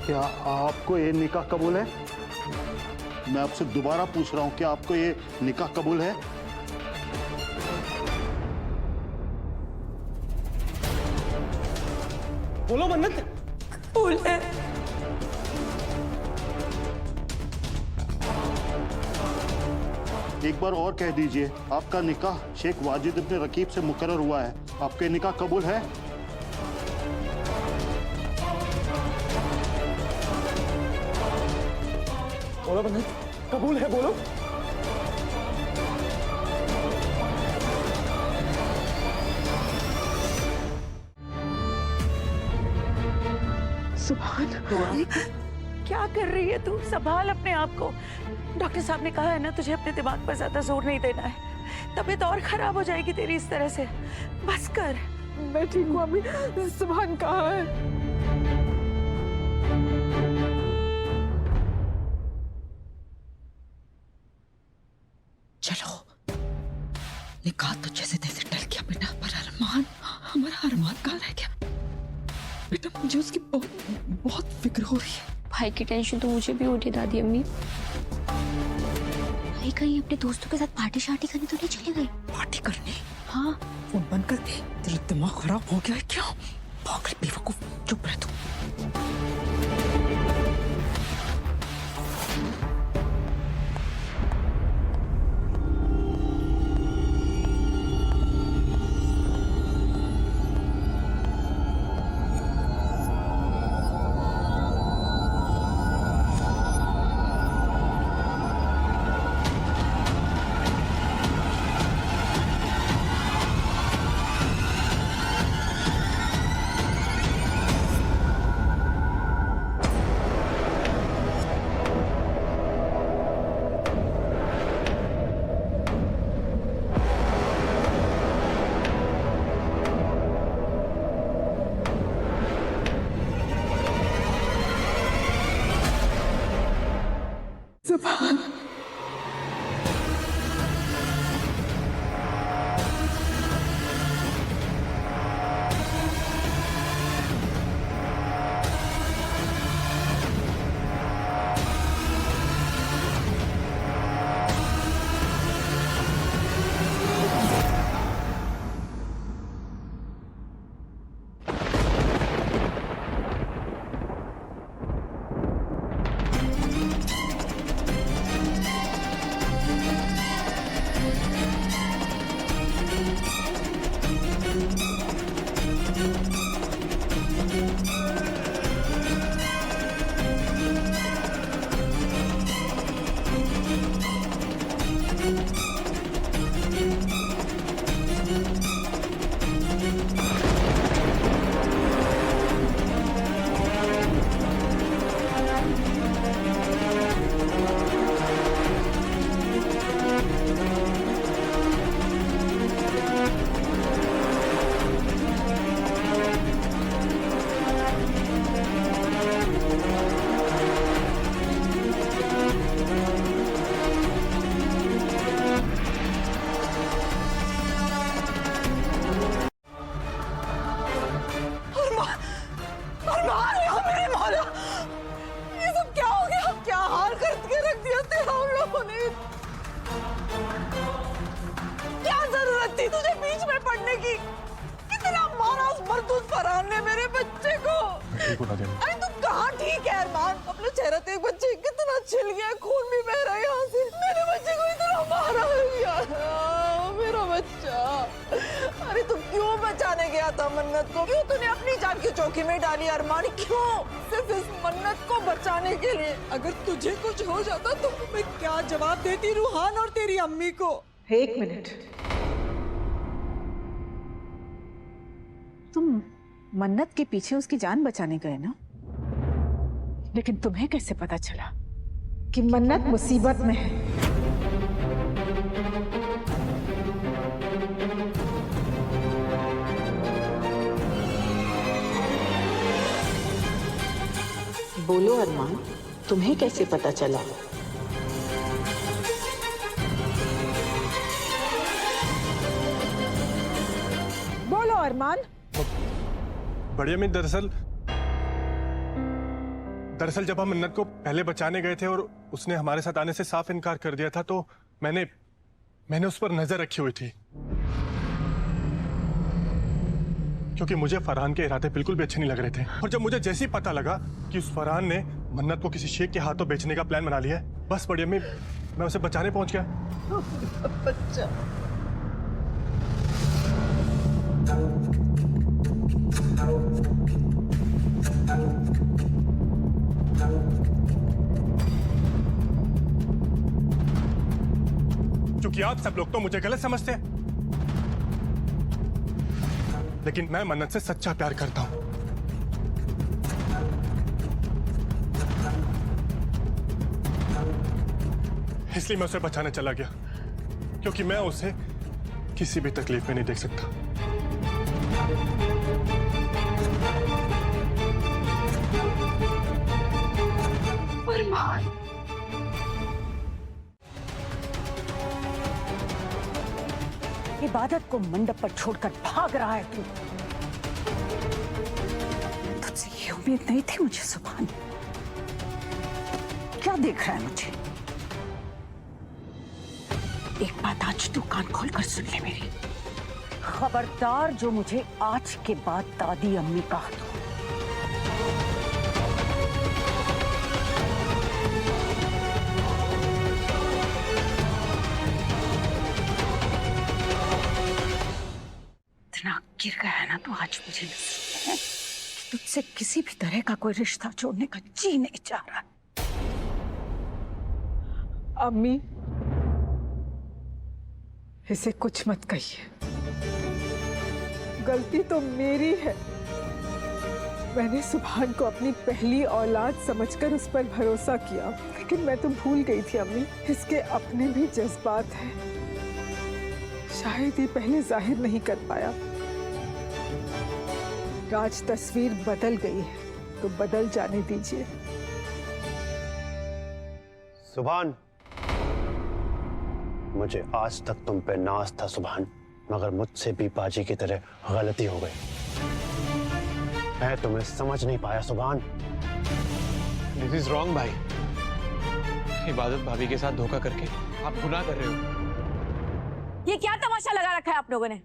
Speaker 6: क्या आपको ये निकाह कबूल है? मैं आपसे दोबारा पूछ रहा हूं, क्या आपको ये निकाह कबूल है?
Speaker 1: बोलो मन्नत।
Speaker 9: कबूल है।
Speaker 6: एक बार और कह दीजिए, आपका निकाह शेख वाजिद इब्न रकीब से मुकर्रर हुआ है, आपके निकाह कबूल है?
Speaker 1: बोलो मन्नत, कबूल है, बोलो।
Speaker 4: सुभान क्या कर रही है तू? संभाल अपने आप को। डॉक्टर साहब ने कहा है ना तुझे अपने दिमाग पर ज्यादा जोर नहीं देना है, तबीयत और खराब हो जाएगी तेरी इस तरह से। बस कर।
Speaker 3: मैं ठीक हूँ अम्मी, सुभान कहाँ है?
Speaker 7: चलो, निकाह तो जैसे तैसे टल गया बेटा, पर अरमान, हमारा अरमान कहाँ रह गया बेटा? मुझे उसकी बहुत फिक्र हो रही है।
Speaker 2: भाई की टेंशन तो मुझे भी हो रही है दादी अम्मी। भाई कहीं अपने दोस्तों के साथ पार्टी शार्टी करने तो नहीं चले गए?
Speaker 7: पार्टी करने?
Speaker 2: हाँ।
Speaker 7: फोन बंद कर दे, तेरा दिमाग खराब हो गया है क्या? पागल बेवकूफ, चुप रह तू।
Speaker 3: सुभान।
Speaker 8: क्या जरूरत थी तुझे बीच में पड़ने की? कितना मारा उस मरदूस फरहान ने मेरे बच्चे को। अरे तू कहाँ ठीक है अरमान? अपने चेहरे पे बच्चे कितना छिल गया, खून भी बह रहा है यहाँ से। मेरे बच्चे को इतना मारा है यार, मेरा बच्चा। अरे तू क्यों बचाने गया था मन्नत को? क्यों तूने अपनी जान की चौकी में डाली अरमान? क्यों? सिर्फ इस मन्नत को बचाने के लिए। अगर तुझे कुछ हो जाता तो मैं क्या जवाब देती रूहान और तेरी अम्मी को?
Speaker 3: एक मिनट, तुम मन्नत के पीछे उसकी जान बचाने गए ना, लेकिन तुम्हें कैसे पता चला कि मन्नत मुसीबत में है?
Speaker 8: बोलो अरमान, तुम्हें कैसे पता चला?
Speaker 3: बोलो अरमान।
Speaker 5: बढ़िया में दरअसल जब हम मन्नत को पहले बचाने गए थे और उसने हमारे साथ आने से साफ इनकार कर दिया था, तो मैंने उस पर नजर रखी हुई थी, क्योंकि मुझे फरहान के इरादे बिल्कुल भी अच्छे नहीं लग रहे थे। और जब मुझे जैसे ही पता लगा कि उस फरहान ने मन्नत को किसी शेख के हाथों बेचने का प्लान बना लिया है, बस बढ़िया में मैं उसे बचाने पहुंच गया।
Speaker 8: बच्चा
Speaker 5: क्योंकि आप सब लोग तो मुझे गलत समझते हैं, लेकिन मैं मन्नत से सच्चा प्यार करता हूं। इसलिए मैं उसे बचाने चला गया, क्योंकि मैं उसे किसी भी तकलीफ में नहीं देख सकता।
Speaker 8: अरमान, इबादत को मंडप पर छोड़कर भाग रहा है तू। तुझसे ये उम्मीद नहीं थी मुझे सुभान। क्या देख रहा है मुझे? एक बात आज तू कान खोलकर सुन ले मेरी। खबरदार जो मुझे आज के बाद दादी अम्मी कहा तो। इतना गिर गया है ना तो आज मुझे नसीब है कि तुझसे किसी भी तरह का कोई रिश्ता जोड़ने का जी नहीं चाह रहा।
Speaker 3: अम्मी, इसे कुछ मत कहिए, गलती तो मेरी है। मैंने सुभान को अपनी पहली औलाद समझकर उस पर भरोसा किया, लेकिन मैं तो भूल गई थी अम्मी, इसके अपने भी जज्बात हैं। शायद ये पहले जाहिर नहीं कर पाया। आज तस्वीर बदल गई है तो बदल जाने दीजिए।
Speaker 6: सुभान, मुझे आज तक तुम पे नाज था सुभान, मगर मुझसे भी बाजी की तरह गलती हो गई। मैं तुम्हें समझ नहीं पाया सुभान।
Speaker 15: दिस इज रॉन्ग भाई। इबादत भाभी के साथ धोखा करके आप गुनाह कर रहे हो।
Speaker 4: ये क्या तमाशा लगा रखा है आप लोगों ने?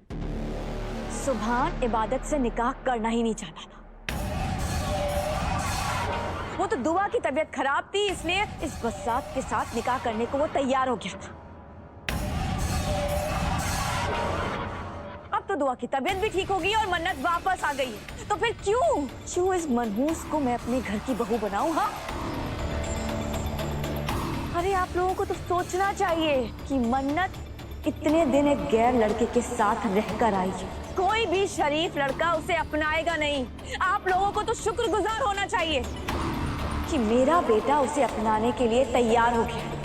Speaker 4: सुभान इबादत से निकाह करना ही नहीं चाहता था। वो तो दुआ की तबीयत खराब थी, इसलिए इस बसात के साथ निकाह करने को वो तैयार हो गया था। अब तो दुआ की तबीयत भी ठीक हो गई और मन्नत वापस आ गई है, तो फिर क्यों इस मनहूस को मैं अपने घर की बहू बनाऊं? हाँ, अरे आप लोगों को तो सोचना चाहिए कि मन्नत इतने दिन एक गैर लड़के के साथ रहकर आई है। कोई भी शरीफ लड़का उसे अपनाएगा नहीं। आप लोगों को तो शुक्रगुजार होना चाहिए कि मेरा बेटा उसे अपनाने के लिए तैयार हो गया।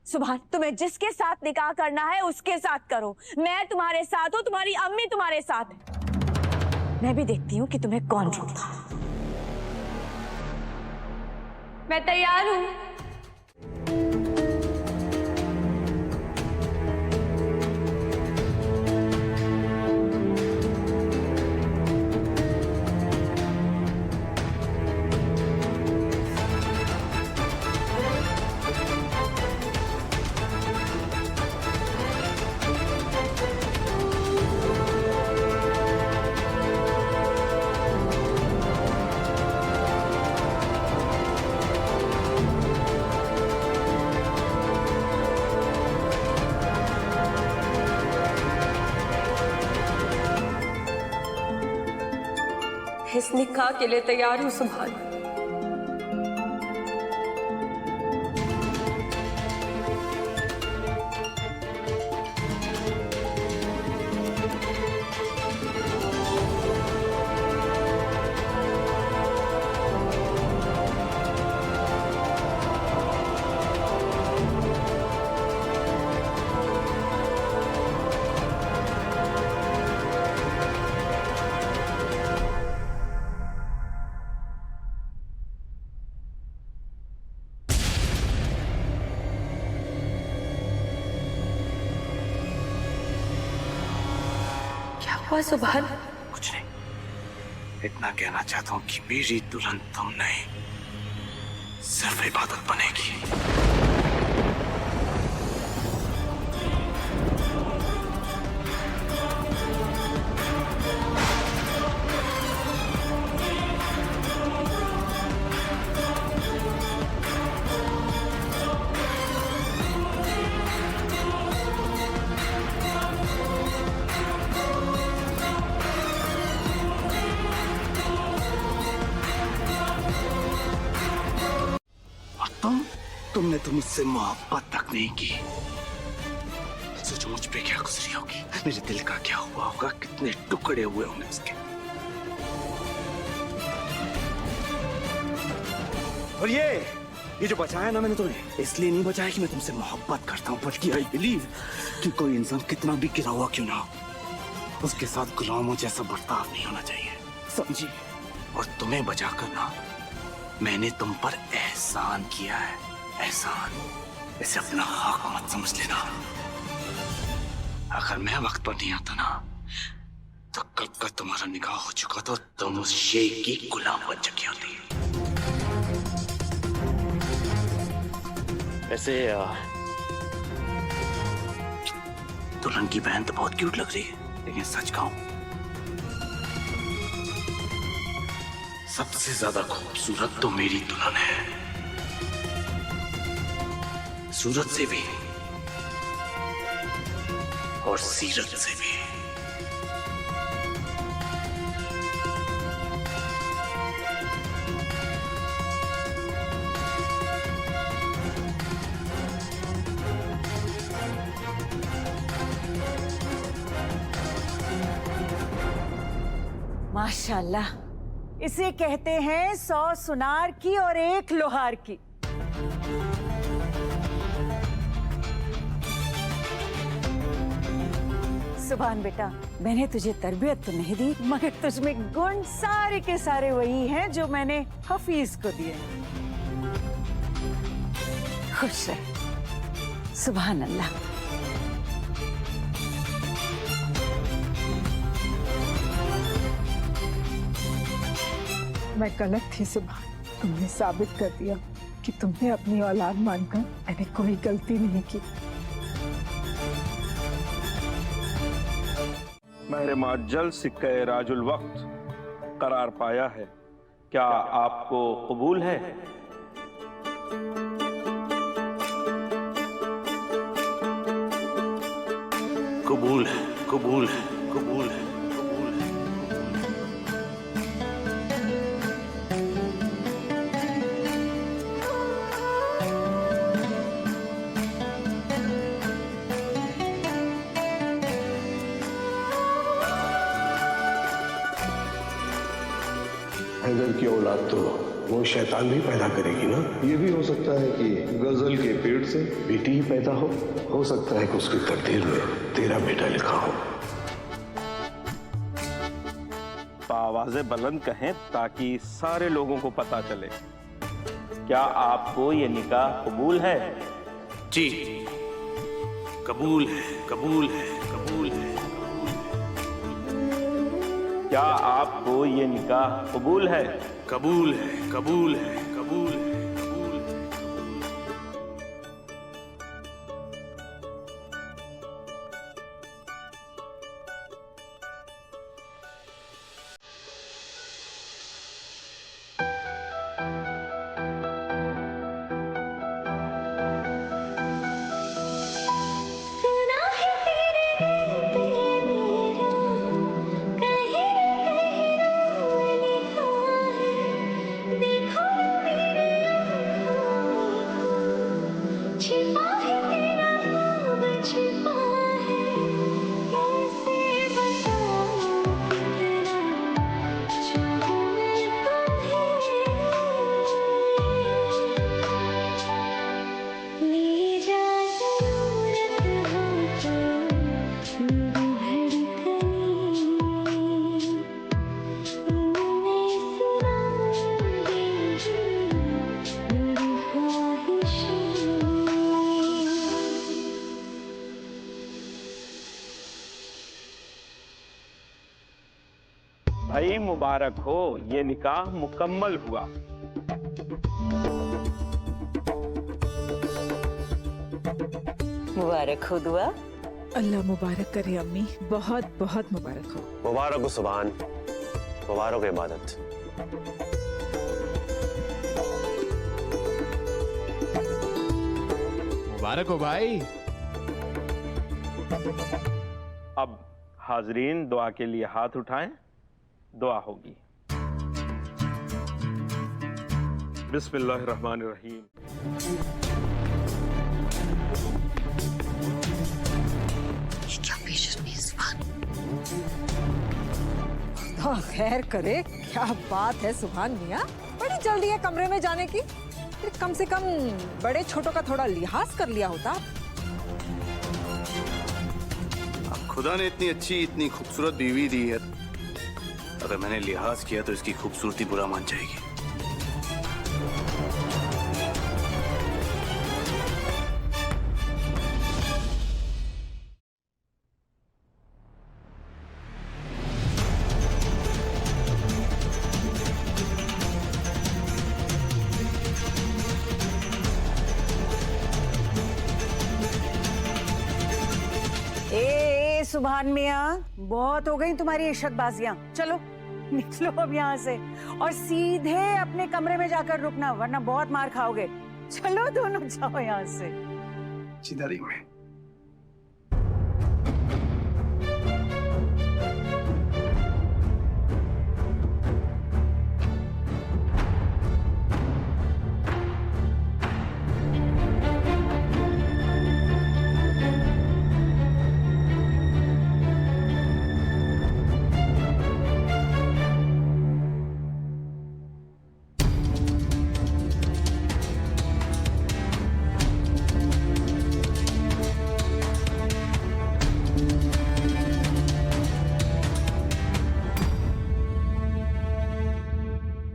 Speaker 4: सुभान, तुम्हें जिसके साथ निकाह करना है उसके साथ करो। मैं तुम्हारे साथ हूँ, तुम्हारी अम्मी तुम्हारे साथ है। मैं भी देखती हूँ कि तुम्हें कौन रोकता।
Speaker 9: मैं तैयार हूँ। इस निकाह के लिए तैयार हूँ सुभान। हुआ सुभान?
Speaker 6: कुछ नहीं, इतना कहना चाहता हूँ कि मेरी दुल्हन तुम नहीं, सिर्फ इबादत बनेगी। तुमने तो मुझसे मोहब्बत तक नहीं की। सोचो मुझ पे क्या गुजरी होगी, मेरे दिल का क्या हुआ होगा, कितने टुकड़े हुए होंगे उसके। और ये जो बचाया ना मैंने तुम्हें, इसलिए नहीं बचाया कि मैं तुमसे मोहब्बत करता हूँ, बल्कि आई बिलीव कि कोई इंसान कितना भी गिरा हुआ क्यों ना हो, उसके साथ गुलामों जैसा बर्ताव नहीं होना चाहिए, समझी? और तुम्हें बचाकर ना मैंने तुम पर एहसान किया है, एहसान। इसे अपना हक मत समझ लेना। अगर मैं वक्त पर नहीं आता ना, तो कब का तुम्हारा निकाह हो चुका तो तुम उस शेख की गुलाम बन चुकी होती। वैसे दुल्हन की बहन तो बहुत क्यूट लग रही है, लेकिन सच कहूं सबसे ज्यादा खूबसूरत तो मेरी दुल्हन है, सूरत से भी और सीरत से भी।
Speaker 8: माशाल्लाह, इसे कहते हैं 100 सुनार की और 1 लोहार की। सुभान बेटा, मैंने तुझे तरबियत तो नहीं दी, मगर तुझमें गुण सारे के सारे वही हैं जो मैंने हफीज को दिए। खुश रह। सुभान अल्लाह।
Speaker 3: मैं गलत थी सुभान, तुमने साबित कर दिया कि तुमने अपनी औलाद मानकर मैंने कोई गलती नहीं की।
Speaker 16: महरमा जल्द सिक्के राजुल वक्त करार पाया है, क्या आपको कबूल है?
Speaker 6: कबूल है, कबूल है, कबूल है, कबूल है।
Speaker 17: हैदर की औलाद तो वो शैतान भी पैदा करेगी ना। ये भी हो सकता है कि गजल के पेट से बेटी ही पैदा हो सकता है कि उसकी तकदीर में तेरा बेटा लिखा हो।
Speaker 16: तो आवाजें बुलंद कहें ताकि सारे लोगों को पता चले। क्या आपको ये निकाह कबूल है?
Speaker 6: जी, कबूल है, कबूल है, कबूल है।
Speaker 16: क्या आपको ये निकाह कबूल है?
Speaker 6: कबूल है, कबूल है, कबूल है, कबूल है।
Speaker 16: भाई मुबारक हो, ये निकाह मुकम्मल हुआ।
Speaker 8: मुबारक हो दुआ।
Speaker 3: अल्लाह मुबारक करे अम्मी, बहुत बहुत मुबारक हो।
Speaker 18: मुबारक हो सुभान, मुबारक हो इबादत।
Speaker 15: मुबारक हो भाई।
Speaker 16: अब हाजरीन दुआ के लिए हाथ उठाएं, दुआ होगी। बिस्मिल्लाहिर्रहमानिर्रहीम।
Speaker 3: खैर करे, क्या बात है सुभान मियाँ, बड़ी जल्दी है कमरे में जाने की। फिर कम से कम बड़े छोटों का थोड़ा लिहाज कर लिया होता।
Speaker 12: खुदा ने इतनी अच्छी इतनी खूबसूरत बीवी दी है, अगर मैंने लिहाज किया तो इसकी खूबसूरती बुरा मान जाएगी।
Speaker 8: सुभान मियाँ, बहुत हो गई तुम्हारी इश्कबाजियां। चलो निकलो अब यहाँ से और सीधे अपने कमरे में जाकर रुकना, वरना बहुत मार खाओगे। चलो दोनों जाओ यहाँ से।
Speaker 5: चिदारी में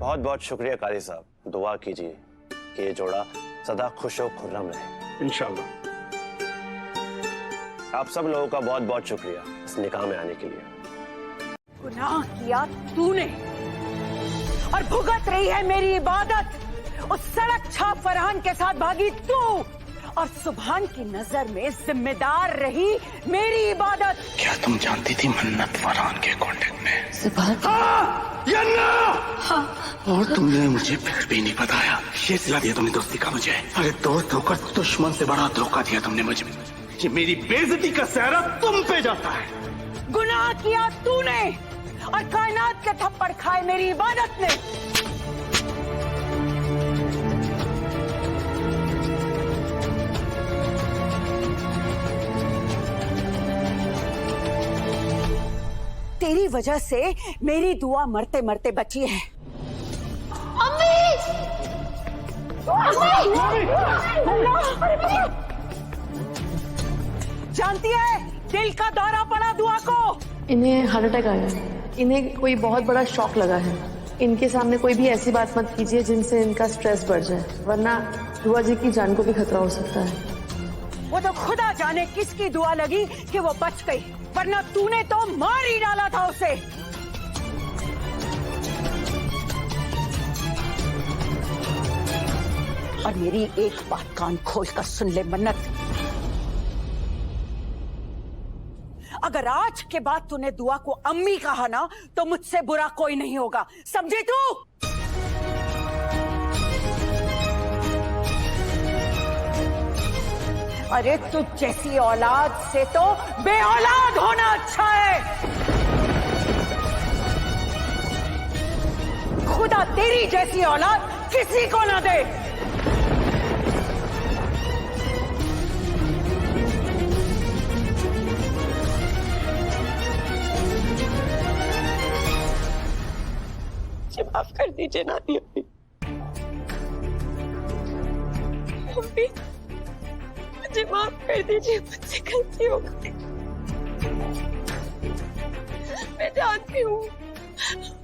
Speaker 18: बहुत बहुत शुक्रिया काजी साहब, दुआ कीजिए कि ये जोड़ा सदा खुश हो खुर्रम रहे।
Speaker 5: इंशाल्लाह।
Speaker 18: आप सब लोगों का बहुत बहुत शुक्रिया इस निकाह में आने के लिए।
Speaker 8: गुनाह किया तूने और भुगत रही है मेरी इबादत। उस सड़क छाप फरहान के साथ भागी तू और सुभान की नजर में जिम्मेदार रही मेरी इबादत।
Speaker 6: क्या तुम जानती थी मन्नत फरहान के कांटेक्ट में?
Speaker 2: सुभान।
Speaker 6: हाँ, हाँ। और तुमने मुझे फिर भी नहीं बताया। ये सिला दिया तुमने दोस्ती का मुझे। अरे दोस्त होकर दुश्मन से बड़ा धोखा दिया तुमने मुझे। ये मेरी बेइज्जती का सहरा तुम पे जाता है।
Speaker 8: गुनाह किया तूने और कायनात के थप्पड़ खाए मेरी इबादत ने। तेरी वजह से मेरी दुआ मरते मरते बची है। जानती है दिल का दौरा पड़ा दुआ को।
Speaker 19: इन्हें हार्ट अटैक आया है, इन्हें कोई बहुत बड़ा शॉक लगा है। इनके सामने कोई भी ऐसी बात मत कीजिए जिनसे इनका स्ट्रेस बढ़ जाए, वरना दुआ जी की जान को भी खतरा हो सकता है।
Speaker 8: वो तो खुदा जाने किसकी दुआ लगी कि वो बच गई, वरना तूने तो मार ही डाला था उसे। और मेरी एक बात कान खोल कर सुन ले मन्नत, अगर आज के बाद तूने दुआ को अम्मी कहा ना तो मुझसे बुरा कोई नहीं होगा, समझे तू? अरे तुझ जैसी औलाद से तो बेऔलाद होना अच्छा है। खुदा तेरी जैसी औलाद किसी को ना दे।
Speaker 9: मुझे माफ कर दीजिए नानी अम्मी। अम्मी मुझे माफ कर दीजिए, मुझसे गलती हो गई। मैं जानती हूँ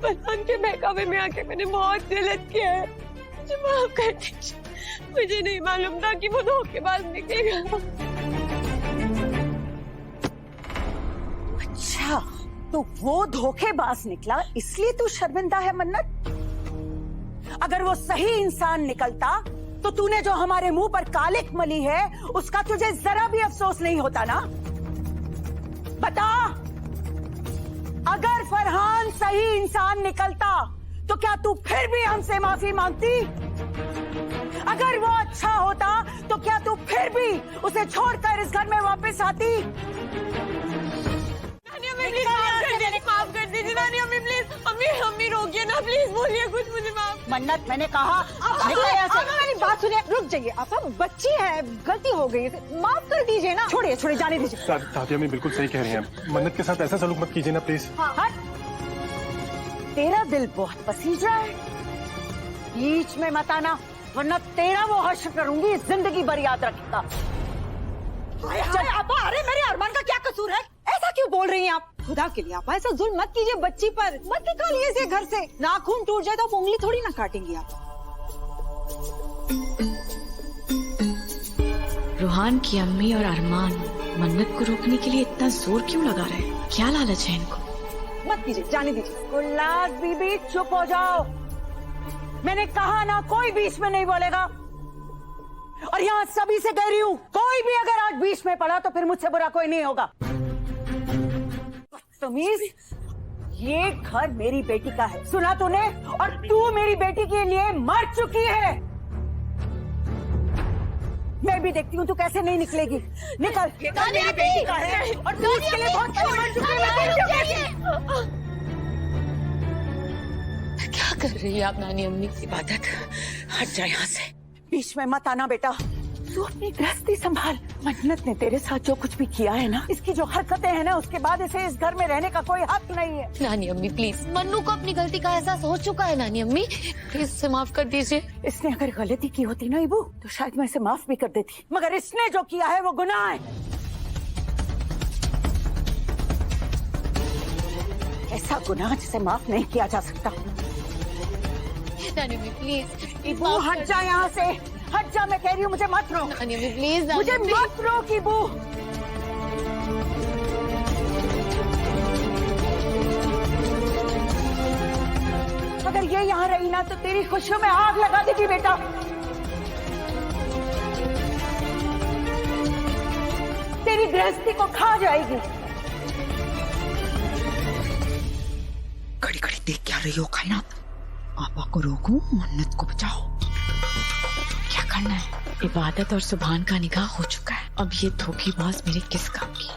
Speaker 9: फरहान के बहकावे में आके मैंने बहुत गलत किया है, मुझे माफ कर दीजिए। मुझे नहीं मालूम था कि वो धोखेबाज निकलेगा।
Speaker 8: अच्छा तो वो धोखेबाज निकला इसलिए तू शर्मिंदा है मन्नत? अगर वो सही इंसान निकलता तो तूने जो हमारे मुंह पर कालिक मली है उसका तुझे जरा भी अफसोस नहीं होता ना? बता, अगर फरहान सही इंसान निकलता तो क्या तू फिर भी हमसे माफी मांगती? अगर वो अच्छा होता तो क्या तू फिर भी उसे छोड़कर इस घर में वापस आती?
Speaker 9: माफ कर दीजिए नानी अम्मी, प्लीज। अम्मी रोकिए ना, प्लीज बोलिए कुछ, मुझे माफ।
Speaker 8: मन्नत, मैंने कहा
Speaker 13: मेरी बात सुनिए, रुक जाइए। आप बच्ची है, गलती हो गई, माफ कर दीजिए ना। छोड़िए जाने दीजिए।
Speaker 5: दादी अम्मी बिल्कुल सही कह रही हैं। मन्नत के साथ ऐसा सलूक मत कीजिए ना प्लीज।
Speaker 8: हाँ, हट। तेरा दिल बहुत पसीज रहा है, बीच में मत आना वरना तेरा वो हश्र करूंगी जिंदगी भर याद रखेगा।
Speaker 13: आपा, अरे मेरे अरमान का क्या कसूर है? ऐसा क्यों बोल रही हैं आप? खुदा के लिए आपा ऐसा जुल्म मत कीजिए बच्ची पर, मत निकालिए इसे घर से। नाखून टूट जाए तो आप उंगली थोड़ी ना काटेंगी आप।
Speaker 7: रूहान की अम्मी और अरमान मन्नत को रोकने के लिए इतना जोर क्यों लगा रहे हैं? क्या लालच है इनको?
Speaker 13: मत कीजिए, जाने दीजिए।
Speaker 8: गुलनाज बीबी चुप हो जाओ, मैंने कहा ना कोई बीच में नहीं बोलेगा। और यहाँ सभी से कह रही हूँ, कोई भी अगर आज बीच में पड़ा तो फिर मुझसे बुरा कोई नहीं होगा। तमीज, ये घर मेरी बेटी का है, सुना तूने? और तू मेरी बेटी के लिए मर चुकी है। मैं भी देखती हूँ तू कैसे नहीं निकलेगी। निकल, मेरी बेटी का है और तू उसके लिए बहुत पहले मर चुकी है।
Speaker 9: क्या कर रही है आप नानी अम्मी? इबादत, हट जा यहाँ से।
Speaker 8: बीच में मत आना बेटा, तू अपनी गृहस्थी संभाल। मन्नत ने तेरे साथ जो कुछ भी किया है ना, इसकी जो हरकतें हैं ना, उसके बाद इसे इस घर में रहने का कोई हक नहीं है।
Speaker 9: नानी अम्मी प्लीज, मन्नू को अपनी गलती का एहसास हो चुका है नानी अम्मी, प्लीज इसे माफ कर दीजिए।
Speaker 8: इसने अगर गलती की होती ना इबू, तो शायद मैं इसे माफ भी कर देती, मगर इसने जो किया है वो गुनाह है। ऐसा गुनाह जिसे माफ नहीं किया जा सकता।
Speaker 9: नानी अम्मी प्लीज,
Speaker 8: इबू हट जा यहाँ से, हट जा, मैं कह रही हूँ, मुझे मत रोक।
Speaker 9: नानी अम्मी प्लीज,
Speaker 8: मुझे मत रोक इबू। अगर ये यहाँ रही ना तो तेरी खुशियों में आग लगा देगी बेटा। तेरी गृहस्थी को खा जाएगी।
Speaker 7: खड़ी खड़ी देख क्या रही हो कायनात? आपा को रोको, मन्नत को बचाओ। क्या करना है? इबादत और सुभान का निकाह हो चुका है, अब ये धोखेबाज मेरे किस काम की?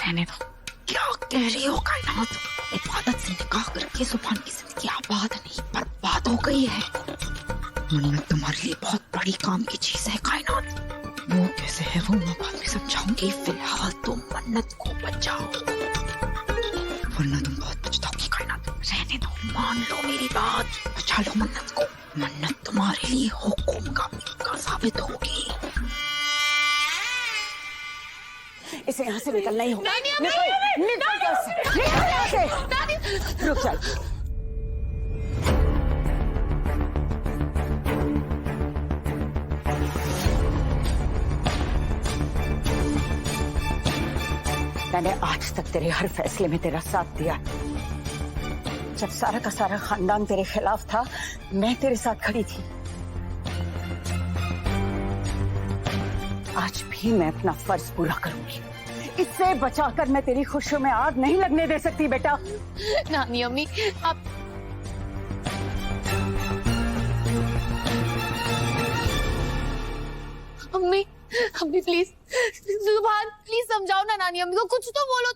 Speaker 7: रहने दो। क्या कह रही हो कायनात? इबादत से निकाह करके सुभान की जिंदगी आबाद नहीं बर्बाद हो गई है। मन्नत तुम्हारे लिए बहुत बड़ी काम की चीज है कायनात। वो कैसे है वो मैं बाद में समझाऊंगी, फिलहाल तुम मन्नत को बचाओ वरना तुम बहुत पछताओगी कायनात। रहने दो, मान लो मेरी बात, बचा लो मन्नत को। मन्नत तुम्हारे लिए हुक्म का साबित होगी।
Speaker 8: इसे यहाँ से निकलना ही होगा। निकल यहाँ से। रुक जा। मैंने आज तक तेरे हर फैसले में तेरा साथ दिया। जब सारा का सारा खानदान तेरे खिलाफ था, मैं तेरे साथ खड़ी थी। आज भी मैं अपना फर्ज पूरा करूंगी। इससे बचाकर मैं तेरी खुशियों में आग नहीं लगने दे सकती बेटा।
Speaker 9: नानी अम्मी आप अम्मी, अम्मी प्लीज, सुभान प्लीज समझाओ ना नानी अम्मी को, कुछ तो बोलो।